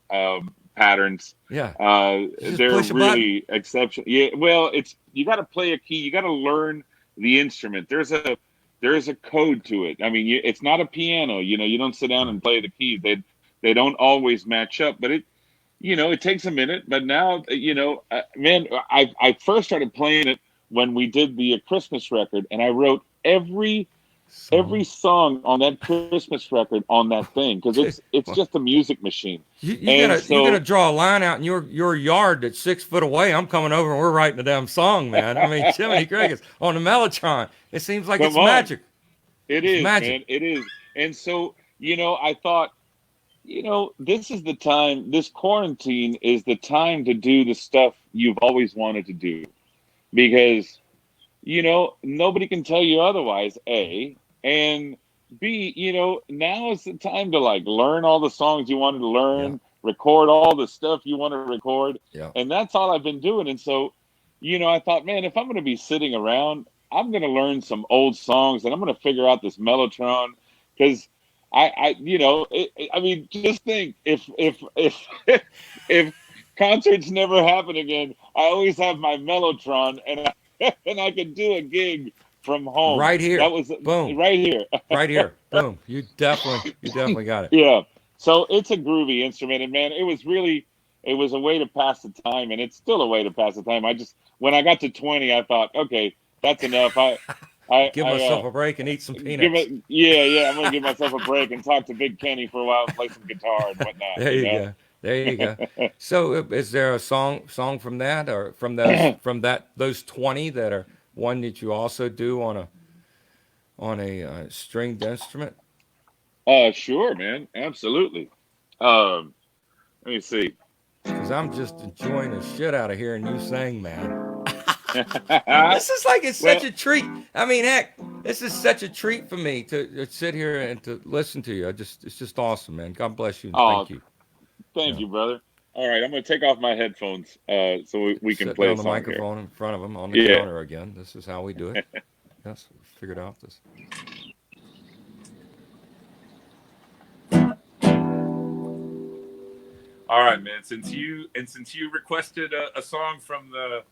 patterns, Yeah, you just they're push a button. really exceptional. Yeah, well, it's you got to play a key. You got to learn the instrument. There's a code to it. I mean, it's not a piano. You don't sit down Yeah. and play the keys. They don't always match up, but it takes a minute. But now, man, I first started playing it when we did the Christmas record, and I wrote every Song. song on that Christmas record on that thing because it's Well, just a music machine. you And gotta you gotta so, draw a line out in your yard that's 6 foot away. I'm coming over and we're writing a damn song, man. I mean, Jiminy Crickets on the Mellotron. It seems like come it's on, magic. it It's is, magic. man, it is. And so, I thought, this is the time. This quarantine is the time to do the stuff you've always wanted to do because nobody can tell you otherwise, A, and B, now is the time to like learn all the songs you wanted to Yeah, learn, record all the stuff you want to record, yeah. and that's all I've been doing. And so, I thought, man, if I'm going to be sitting around, I'm going to learn some old songs and I'm going to figure out this Mellotron because I mean, just think if concerts never happen again, I always have my Mellotron and I could do a gig from home. Right That here. was Boom. right here. Right here. Boom. You definitely got it. Yeah. So it's a groovy instrument, and man, it was a way to pass the time, and it's still a way to pass the time. When I got to 20, I thought, okay, that's enough. give myself a break and eat some peanuts. I'm gonna give myself a break and talk to Big Kenny for a while and play some guitar and whatnot. There you go. There you go. So, is there a song from that, or from those 20 that are one that you also do on a stringed instrument? Sure, man, absolutely. Let me see. Because I'm just enjoying the shit out of hearing you sing, man. This is like it's Well, such a treat. I mean, heck, this is such a treat for me to sit here and to listen to you. It's just awesome, man. God bless you and oh, thank you. thank Yeah. you, brother. All right, I'm gonna take off my headphones so we can Sit play a down the song here. microphone in front of him on the Yeah. counter again. This is how we do it. Yes, we figured out this. All right, man. Since you requested a song from the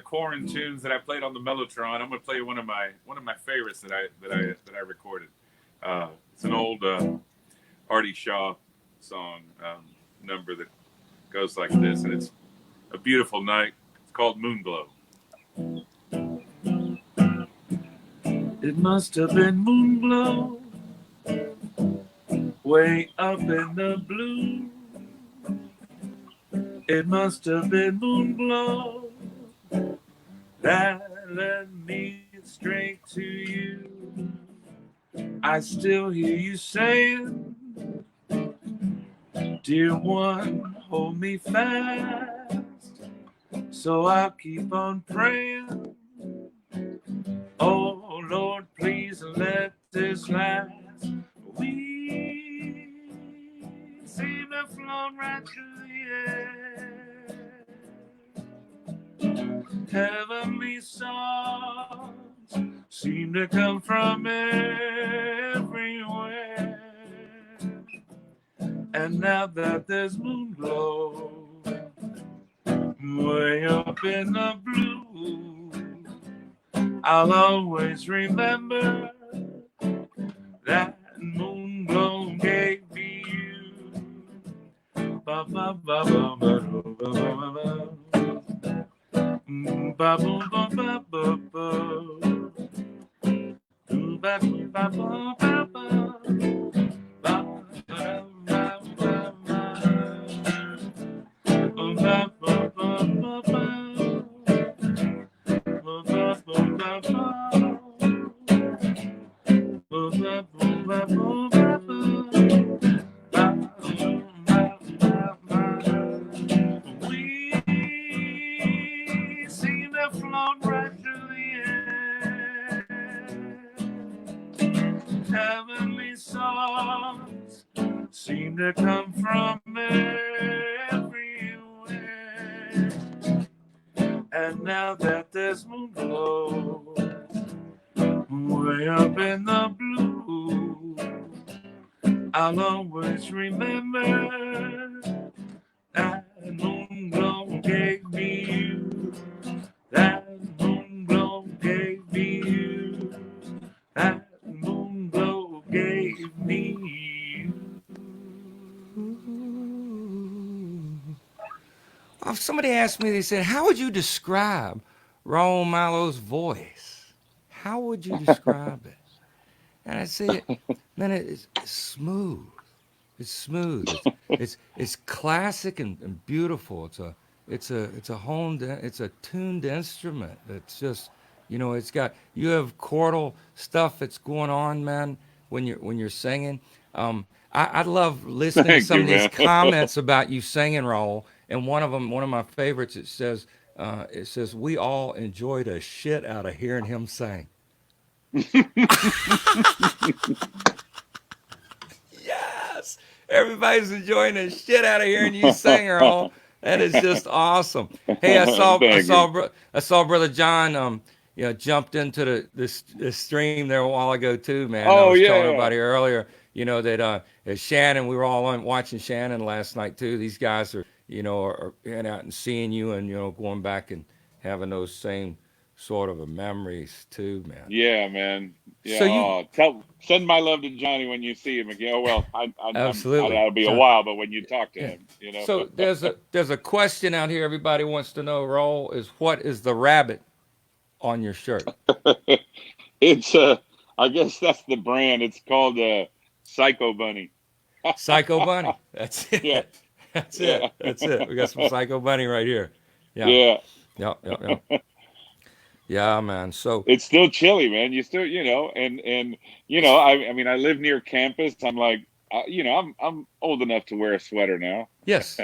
Corin tunes that I played on the Mellotron, I'm gonna play one of my favorites that I recorded. It's an old Artie Shaw song number that goes like this, and it's a beautiful night. It's called Moonglow. It must have been moonglow way up in the blue. It must have been moonglow that led me straight to you. I still hear you saying, dear one, hold me fast. So I'll keep on praying. Oh Lord, please let this last. We seem to float right through the air. Heavenly songs seem to come from everywhere. And now that there's moonglow way up in the blue, I'll always remember that moonglow gave me you. Ba ba ba ba ba ba ba ba. Ba ba ba ba ba ba. Ba ba ba ba ba. We seem to float right through the air. Heavenly songs seem to come from everywhere. And now that there's moonglow way up in the blue, I'll always remember that moonglow gave me you. That moonglow gave me you. That moonglow gave me you. Somebody asked me, they said, how would you describe Raul Malo's voice? How would you describe it? And I said, man, it's smooth. It's smooth. It's classic and beautiful. It's a tuned instrument. It's just, it's got, you have chordal stuff that's going on, man, when you're singing. I love listening to Thank some you, of these man. comments about you singing, Raul. And one of my favorites, it says, we all enjoy the shit out of hearing him sing. Yes, everybody's enjoying the shit out of hearing you sing, Raul. That is just awesome. Hey, I saw Brother John jumped into this stream there a while ago too, man. I Oh was telling yeah. everybody earlier, that Shannon, we were all watching Shannon last night too. These guys are getting out and seeing you and going back and having those same sort of memories too, man. Yeah, man. Yeah. So Send my love to Johnny when you see him again. Oh, well, absolutely. that'll be a So, while, but when you talk to yeah. him, So there's a question out here. Everybody wants to know, Raul, is what is the rabbit on your shirt? It's I guess that's the brand. It's called Psycho Bunny. Psycho Bunny. That's it. Yeah, That's yeah, it. That's it. We got some Psycho Bunny right here. Yeah. yeah. Yep. Yep. Yep. Yeah, man. So It's still chilly, man. You still, and I mean, I live near campus. I'm like, I'm old enough to wear a sweater now. yes,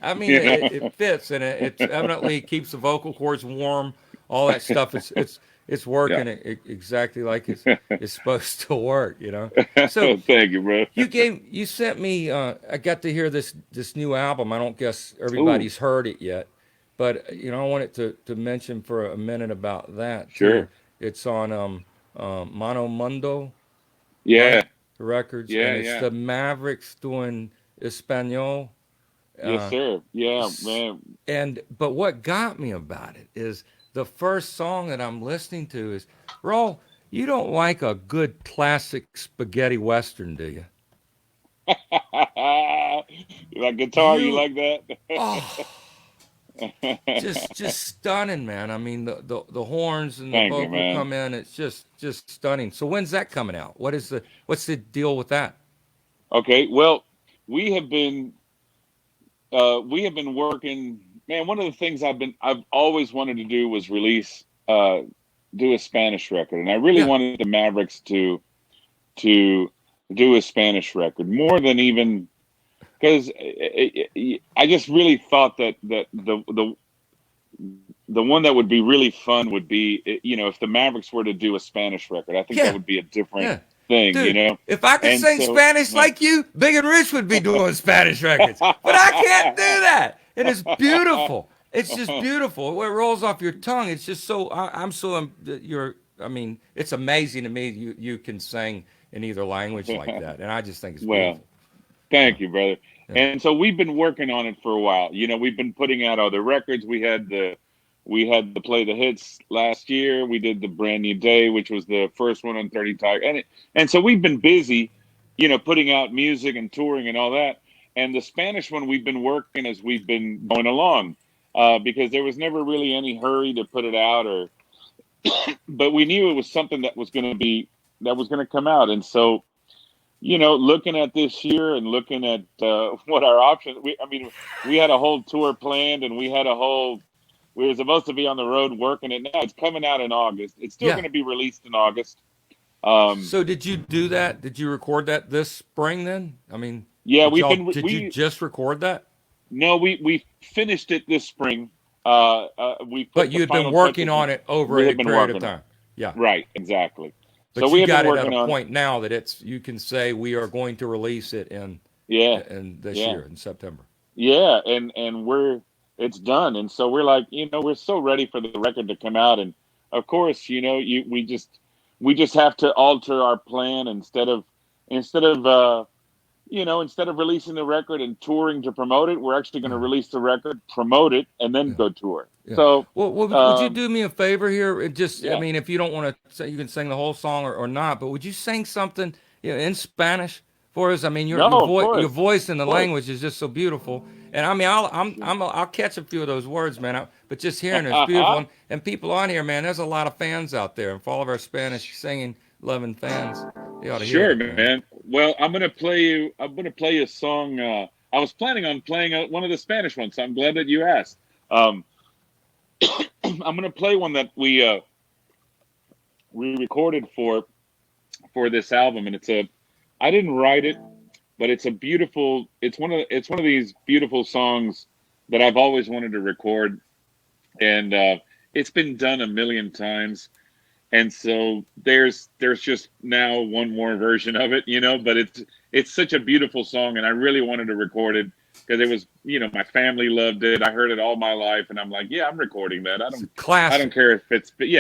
I mean You know, it fits and it evidently keeps the vocal cords warm. All that stuff. It's working exactly like it's supposed to work. So Thank you, bro. you sent me. I got to hear this new album. I don't guess Ooh, everybody's heard it yet, but I wanted to mention for a minute about that too. sure. It's on Mono Mundo, right? Yeah, The records, yeah, and it's yeah. the Mavericks doing Espanol. Yes, Uh, sir. Yeah, s- man. but what got me about it is the first song that I'm listening to is Roll. You don't like a good classic spaghetti western, do you? That guitar, you You like that? oh, just stunning, man. I mean the horns and the Thank you, vocal man. come in. It's just stunning. So when's that coming out? What's the deal with that? Okay, well, we have been we have been working. Man, one of the things I've always wanted to do was release do a Spanish record, and I really Yeah, wanted the Mavericks to do a Spanish record more than even because I just really thought that the one that would be really fun would be if the Mavericks were to do a Spanish record. I think that yeah, would be a different yeah. thing, Dude, if I could and sing so Spanish yeah. like you, Big and Rich would be doing Spanish records. But I can't do that. And it's beautiful. It's just beautiful. It rolls off your tongue. It's just so I'm so you're. I mean, it's amazing to me you can sing in either language like that, and I just think it's Well, beautiful. Yeah, thank you, brother. yeah, And so we've been working on it for a while. We've been putting out other records. We had the Play the Hits last year. We did the Brand New Day, which was the first one on 30 Tiger. And so we've been busy, putting out music and touring and all that. And the Spanish one we've been working as we've been going along, because there was never really any hurry to put it out, but we knew it was something that was going to come out. And so looking at this year and looking at what our options, we had a whole tour planned, and we were supposed to be on the road working it. Now it's coming out in August. It's still yeah. going to be released in August. Um, So did you do that? Did you record that this spring? Then I mean, yeah, did you just record that? no, we finished it this spring. We But put the you had been final working touches. on it over We a had been period of working on it. time. Yeah. Right, exactly. So But we you have been got it at a working on it. point now that you can say we are going to release it Yeah, in this yeah. year in September. Yeah, and it's done, and so we're like, we're so ready for the record to come out, and of course, we just have to alter our plan instead of releasing the record and touring to promote it, we're actually going to Yeah, release the record, promote it, and then yeah, go tour. yeah. So, Well, would you um, do me a favor here? I yeah, mean, if you don't want to say you can sing the whole song or not, but would you sing something in Spanish for us? I mean, no, your voice and of the course, language is just so beautiful. And I mean, I'll catch a few of those words, man. But just hearing it is beautiful. sure. And people on here, man, there's a lot of fans out there, and for all of our Spanish singing, loving fans, they ought to hear Sure, that, man. man. Well, I'm gonna play you a song. I was planning on playing one of the Spanish ones, so I'm glad that you asked. Um, I'm gonna play one that we recorded for this album, and I didn't write it, but it's one of these beautiful songs that I've always wanted to record, and it's been done a million times. And so there's just now one more version of it, but it's such a beautiful song, and I really wanted to record it because it was, my family loved it. I heard it all my life, and I'm like, yeah, I'm recording that. It's a I don't classic, care if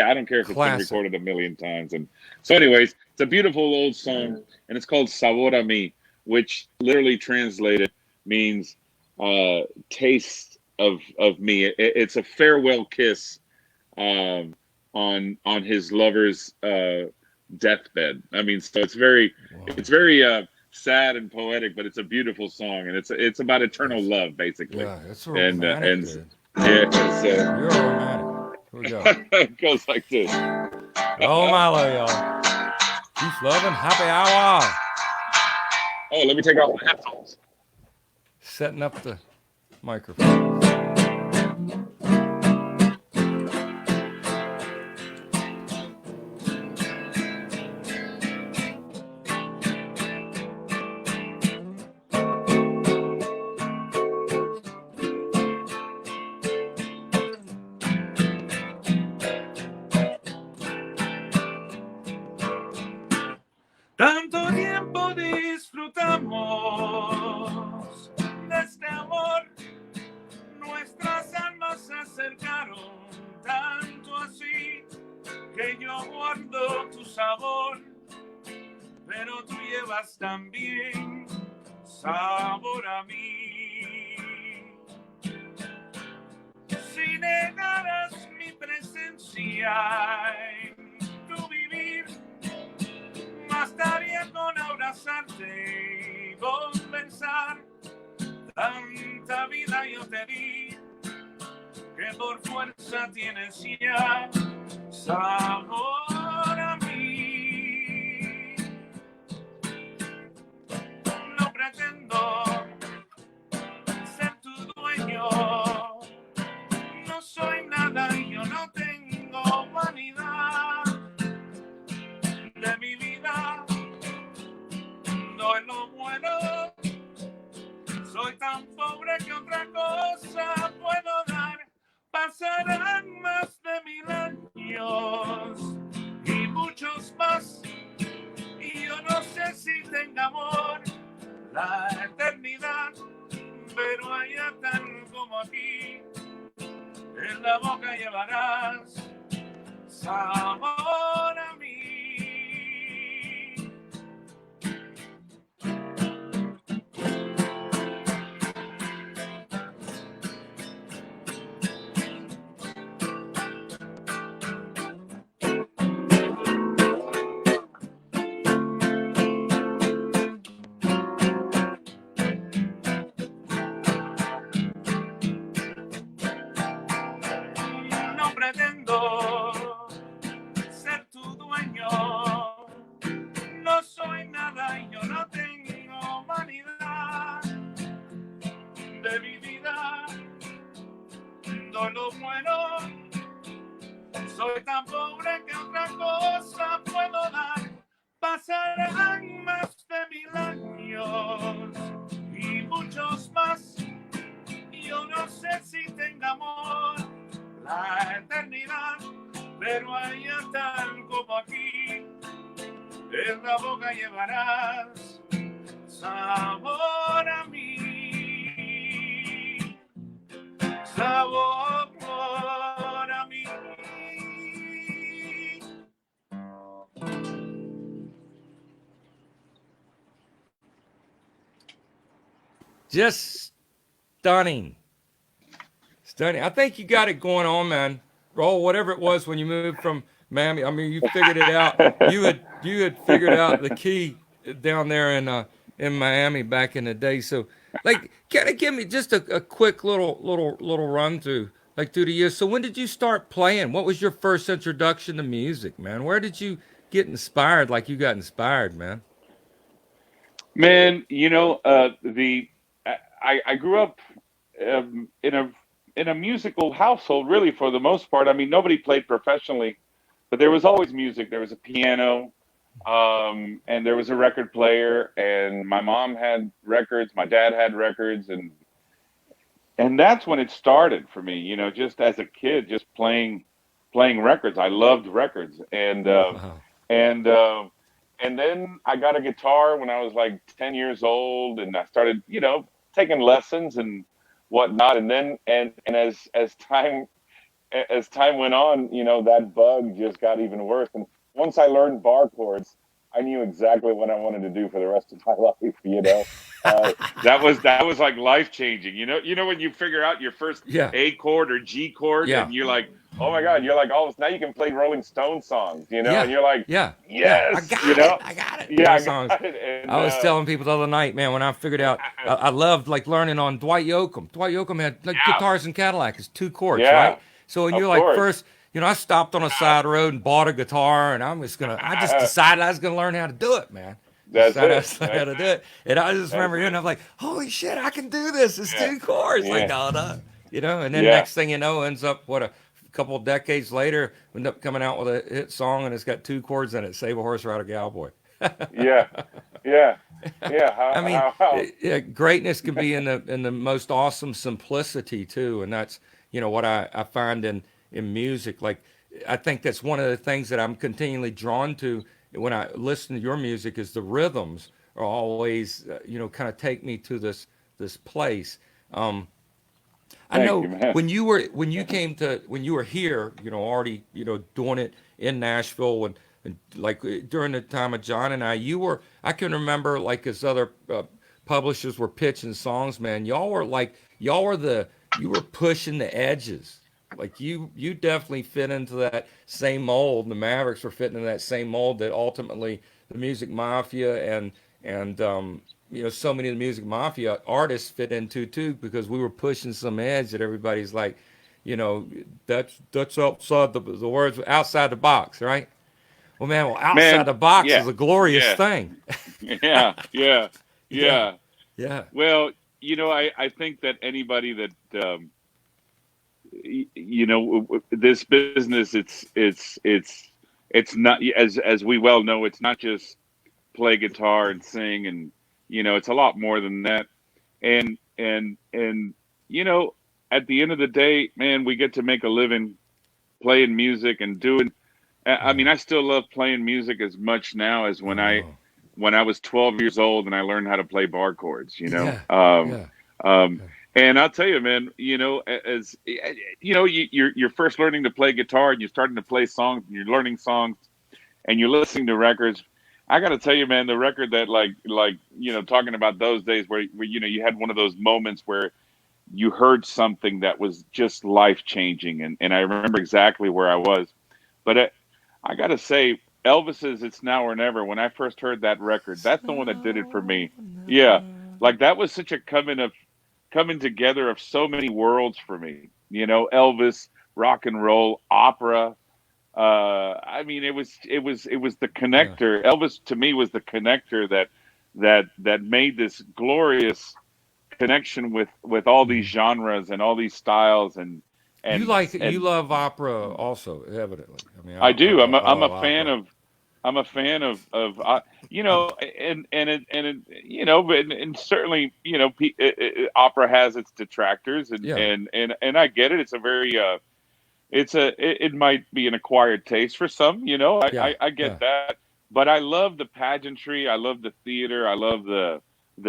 I don't care if it's been classic. recorded a million times. And so anyways, it's a beautiful old song, and it's called Sabor a Mi, which literally translated means taste of me. It's a farewell kiss, um, on his lover's deathbed. I mean, so Wow. it's very sad and poetic, but it's a beautiful song, and it's about eternal That's, love, basically. yeah, it's And romantic, dude. yeah, so You're romantic. Here we go. it goes like this. Oh, Milo, y'all. Peace, love, and happy hour. Oh, let me take off my headphones. Setting up the microphone. Tanto tiempo disfrutamos de este amor, nuestras almas se acercaron tanto así que yo guardo tu sabor, pero tú llevas también sabor a mí. Si negaras mi presencia en tu vivir, bastaría con abrazarte y conversar. Tanta vida yo te di que por fuerza tienes ya sabor a mí. No pretendo ser tu dueño, no soy nada y yo no tengo vanidad. De mi vida no es lo bueno, soy tan pobre que otra cosa puedo dar. Pasarán más de 1000 años y muchos más, y yo no sé si tenga amor la eternidad, pero allá tan como aquí en la boca llevarás sabor a mí. No pretendo ser tu dueño, no soy nada y yo no tengo vanidad. De mi vida no lo bueno, soy tan pobre que otra cosa puedo dar. Pasarán más de 1000 años y muchos más, y yo no sé si tenga amor la eternidad, pero allá tal como aquí en la boca llevarás sabor a mí, sabor a mí. Just stunning. Stunning. I think you got it going on, man. Roll, whatever it was when you moved from Miami. I mean, you figured it out. You had figured out the key down there in Miami back in the day. So, like, kind of give me just a quick little run through, like through the years. So, when did you start playing? What was your first introduction to music, man? Where did you get inspired? Like you got inspired, man. Man, I grew up in a musical household, really, for the most part. I mean, nobody played professionally, but there was always music. There was a piano, and there was a record player, and my mom had records, my dad had records, and that's when it started for me. Just as a kid, just playing records. I loved records, Wow. and uh, and then I got a guitar when I was like 10 years old, and I started, taking lessons and whatnot. And then and as time went on, that bug just got even worse. And once I learned bar chords, I knew exactly what I wanted to do for the rest of my life. That was like life changing. When you figure out your first Yeah. A chord or G chord, Yeah. and you're like, oh my God, you're like, oh, now you can play Rolling Stone songs, Yeah. and you're like, Yeah. yes, I got it. yeah, I songs. got it. And I was telling people the other night, man, when I figured out, I loved like learning on Dwight Yoakam. Dwight Yoakam had like Yeah. guitars and Cadillac, it's 2 chords, Yeah. right? So when Of you're like course. first, I stopped on a side road and bought a guitar, and I just decided I was gonna learn how to do it, man. That's Decided I it. was learn how That's to do it. it, and I just That's remember hearing, it. I'm like, holy shit, I can do this. It's Yeah. two chords, like Yeah. da da, and then Yeah. next thing you know, ends up a couple of decades later, end up coming out with a hit song, and it's got two chords in it: "Save a Horse, Ride a Cowboy." Yeah. Yeah. Yeah. I mean, How yeah, greatness can be in the most awesome simplicity too, and that's what I find in music. Like I think that's one of the things that I'm continually drawn to when I listen to your music is the rhythms are always kind of take me to this place. Um, I Thank you, know man. when you were here, already doing it in Nashville and like during the time of John and I can remember like as other publishers were pitching songs, man. You were pushing the edges. Like you definitely fit into that same mold. The Mavericks were fitting into that same mold that ultimately the Music Mafia and so many of the Music Mafia artists fit into too because we were pushing some edge that everybody's like, you know, that's outside the words outside the box, right? Well, man, outside Man, the box yeah. is a glorious Yeah. thing. Yeah. Yeah. Yeah, Yeah. yeah, Well, I think that anybody that this business, it's not, as we well know, it's not just play guitar and sing, and it's a lot more than that. And at the end of the day, man, we get to make a living playing music and doing. I yeah. mean, I still love playing music as much now as I know. when I was 12 years old and I learned how to play bar chords. Yeah, yeah, Um, yeah. and I'll tell you, man, as you're first learning to play guitar and you're starting to play songs and you're learning songs and you're listening to records. I got to tell you, man, the record that talking about those days where you had one of those moments where you heard something that was just life changing, and I remember exactly where I was. But I got to say, Elvis's "It's Now or Never." When I first heard that record, It's that's the one that did it for now me. or Yeah, never. like that was such a coming together of so many worlds for me. Elvis, rock and roll, opera. I mean, it was the Yeah. connector. Elvis to me was the connector that made this glorious connection with all these Mhm. genres and all these styles You and like you and love opera also, evidently. I mean, I do. I I'm a love fan opera. of I'm a fan of and certainly opera has its detractors, Yeah, and I get it. It's a very it might be an acquired taste for some. yeah, I get yeah, that, but I love the pageantry. I love the theater. I love the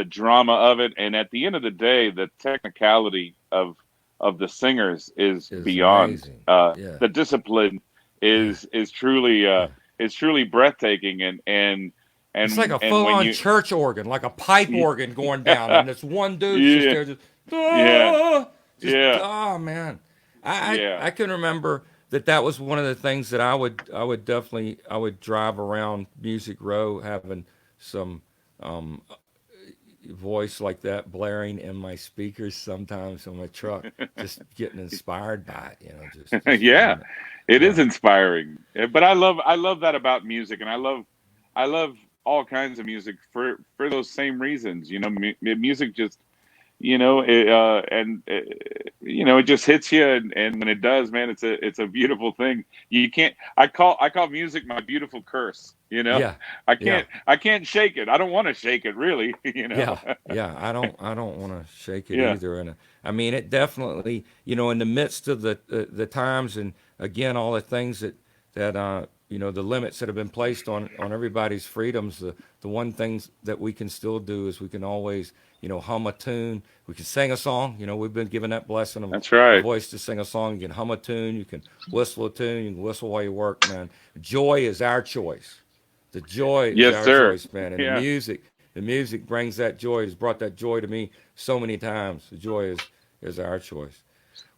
drama of it. And at the end of the day, the technicality of the singers is is beyond. amazing. Yeah, The discipline yeah, is yeah. truly breathtaking. It's like a And when full-on you church organ, like a pipe organ going down, yeah and this one dude's just yeah there, just yeah ah, just yeah oh man. yeah I can remember that was one of the things that I would definitely I would drive around Music Row having some um, voice like that blaring in my speakers sometimes on my truck, just getting inspired by it, just yeah. feeling it. It is Yeah, inspiring. But I love that about music, and I love all kinds of music for those same reasons. Music just it just hits you, and when it does, man, it's a beautiful thing. You can't. I call music my beautiful curse. yeah, yeah. I can't shake it. I don't want to shake it, really. Yeah, yeah. I don't want to shake it Yeah, either. And I mean, it definitely, in the midst of the times, and again, all the things that the limits that have been placed on everybody's freedoms. The one things that we can still do is we can always, hum a tune. We can sing a song. We've been given that blessing of that's a right. voice to sing a song. You can hum a tune. You can whistle a tune. You can whistle while you work, man. Joy is our choice. The joy is Yes, our sir. choice, man. And Yeah. the music brings that joy. Has brought that joy to me so many times. The joy is our choice.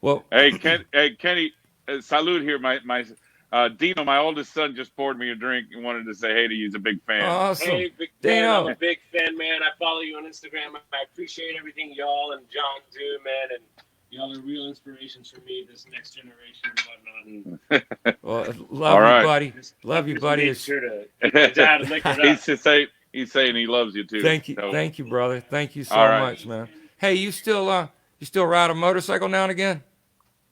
Well, Hey, Kenny, salute here. My Dino, my oldest son, just poured me a drink and wanted to say hey to you. He's a big fan. awesome, Hey, big fan. I'm a Dino. big fan, man. I follow you on Instagram. I appreciate everything y'all and John do, man. And Y'all are real inspirations for me, this next generation and whatnot. And Well, All love you, right. buddy. just, Love I'm you, just buddy. making sure to get my dad liquored up. He's saying he loves you too. Thank you, So, thank you, brother. Thank you so all right. much, man. Hey, you still ride a motorcycle now and again?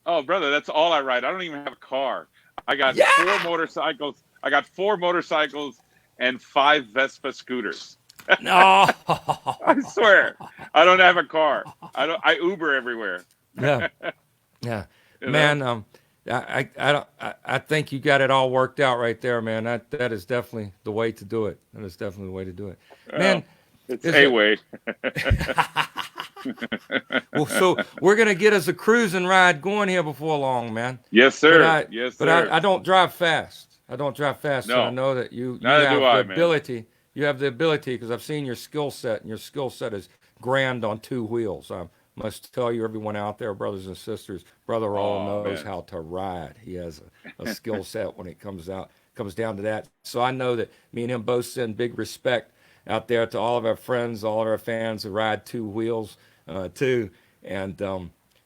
Oh, brother, that's all I ride. I don't even have a car. I got Yeah. 4 motorcycles. I got 4 motorcycles and 5 Vespa scooters. No. I swear, I don't have a car. I Uber everywhere. Yeah, yeah, You know? man. I think you got it all worked out right there, man. That is definitely the way to do it. That is definitely the way to do it, man. It's is a it- way. Well, so we're gonna get us a cruising ride going here before long, man. Yes, sir. But Yes, but sir. I don't drive fast. I don't drive fast. No. And I know that you Neither have do I, the man. ability. You have the ability because I've seen your skill set, and your skill set is grand on 2 wheels. I must tell you, everyone out there, brothers and sisters, Brother Raul knows man. how to ride. He has a skill set when it comes down to that. So I know that me and him both send big respect out there to all of our friends, all of our fans who ride 2 wheels too. And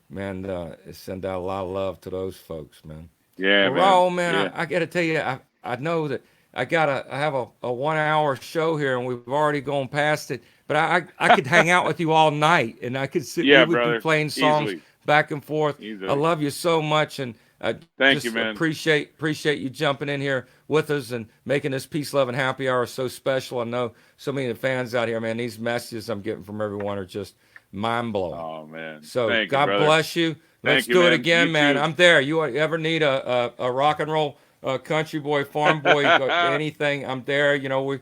man, send out a lot of love to those folks, man. Yeah, Well, man. Raul, man, Yeah. I got to tell you, I know that I have a 1 hour show here, and we've already gone past it. But I could hang out with you all night, and I could sit. Yeah, we would brother. be playing songs Easily. back and forth. Easily. I love you so much, and I Thank just you, man. appreciate you jumping in here with us and making this Peace, Love, and Happy Hour so special. I know so many of the fans out here, man. These messages I'm getting from everyone are just mind blowing. Oh, man. So Thank you, God brother. bless you. Let's Thank you, do it man. again, You man. too. I'm there. You ever need a rock and roll country boy, farm boy, anything? I'm there. You know, we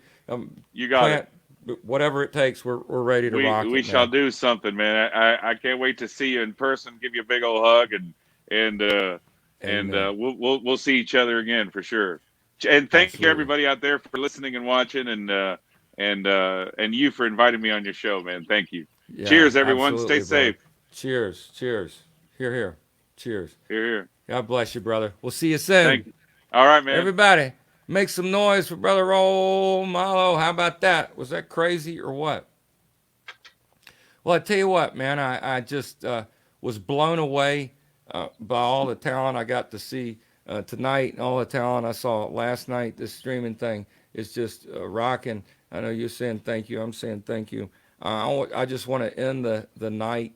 You got it. whatever it takes. We're ready to rock. We it, shall man. do something, man. I can't wait to see you in person. Give you a big old hug and Amen. we'll see each other again for sure. And thank Absolutely. you everybody out there for listening and watching and you for inviting me on your show, man. Thank you. Yeah, Cheers, everyone. absolutely, Stay safe. brother. Cheers. Cheers. Here. Cheers. Here. God bless you, brother. We'll see you soon. Thank you. All right, man. Everybody, make some noise for Brother Roll Malo. How about that? Was that crazy or what? Well, I tell you what, man, I just was blown away by all the talent I got to see tonight and all the talent I saw last night. This streaming thing is just rocking. I know you're saying thank you. I'm saying thank you. I just want to end the night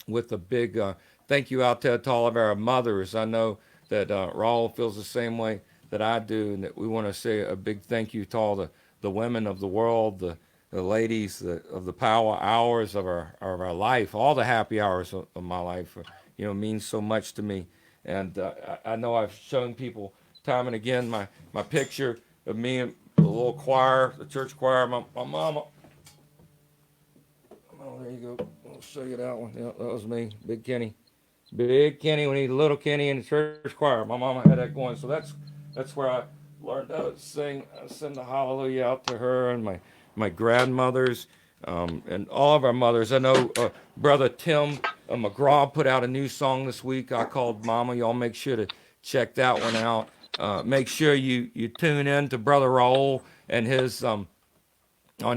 with a big thank you out there to all of our mothers. I know that Raul feels the same way that I do, and that we want to say a big thank you to all the women of the world, the ladies of the power hours of our life, all the happy hours of my life, means so much to me. And I know I've shown people time and again my picture of me and the little choir, the church choir, my mama. Oh, there you go. I'll show you that one. Yeah, that was me, Big Kenny. Big Kenny, we need little Kenny in the church choir. My mama had that going, so that's where I learned how to sing. I send the hallelujah out to her and my grandmothers and all of our mothers. I know Brother Tim McGraw put out a new song this week. I called Mama. Y'all make sure to check that one out. Make sure you tune in to Brother Raul and his on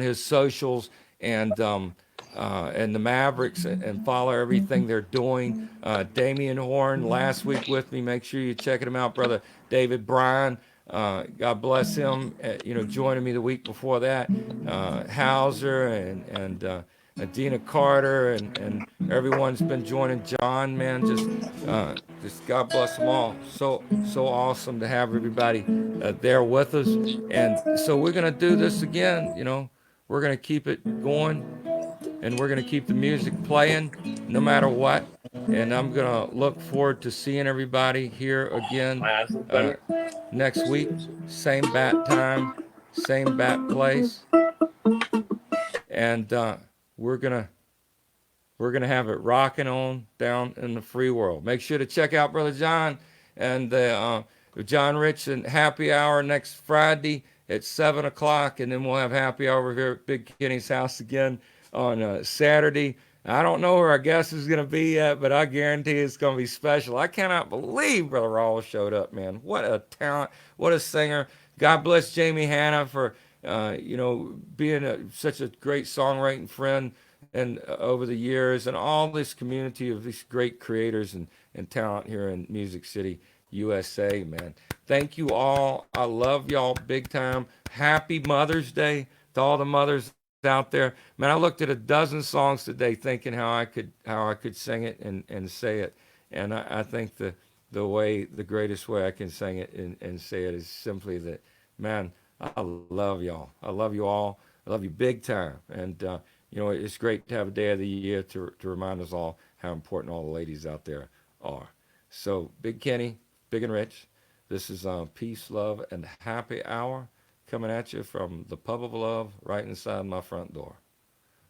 his socials and the Mavericks and follow everything they're doing. Damian Horn last week with me. Make sure you check him out, Brother David Bryan. God bless him. Joining me the week before that. Hauser and Dina Carter and everyone's been joining. John, man, just God bless them all. So awesome to have everybody there with us. And so we're gonna do this again. We're gonna keep it going. And we're going to keep the music playing no matter what. And I'm going to look forward to seeing everybody here again next week. Same bat time, same bat place. And we're going to have it rocking on down in the free world. Make sure to check out Brother John and the John Rich and Happy Hour next Friday at 7 o'clock. And then we'll have Happy Hour here at Big Kenny's house again on Saturday. I don't know where our guest is going to be yet, but I guarantee it's going to be special. I cannot believe Brother Raul showed up, man. What a talent. What a singer. God bless Jamie Hanna for, being such a great songwriting friend and over the years, and all this community of these great creators and talent here in Music City, USA, man. Thank you all. I love y'all big time. Happy Mother's Day to all the mothers out there. Man, I looked at a dozen songs today thinking how I could sing it and say it. And I think the greatest way I can sing it and say it is simply that, man, I love y'all. I love you all. I love you big time. And it's great to have a day of the year to remind us all how important all the ladies out there are. So, Big Kenny, Big and Rich, this is Peace, Love, and Happy Hour coming at you from the Pub of Love right inside my front door.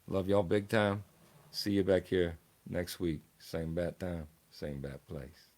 Love y'all big time. See you back here next week. Same bat time, same bat place.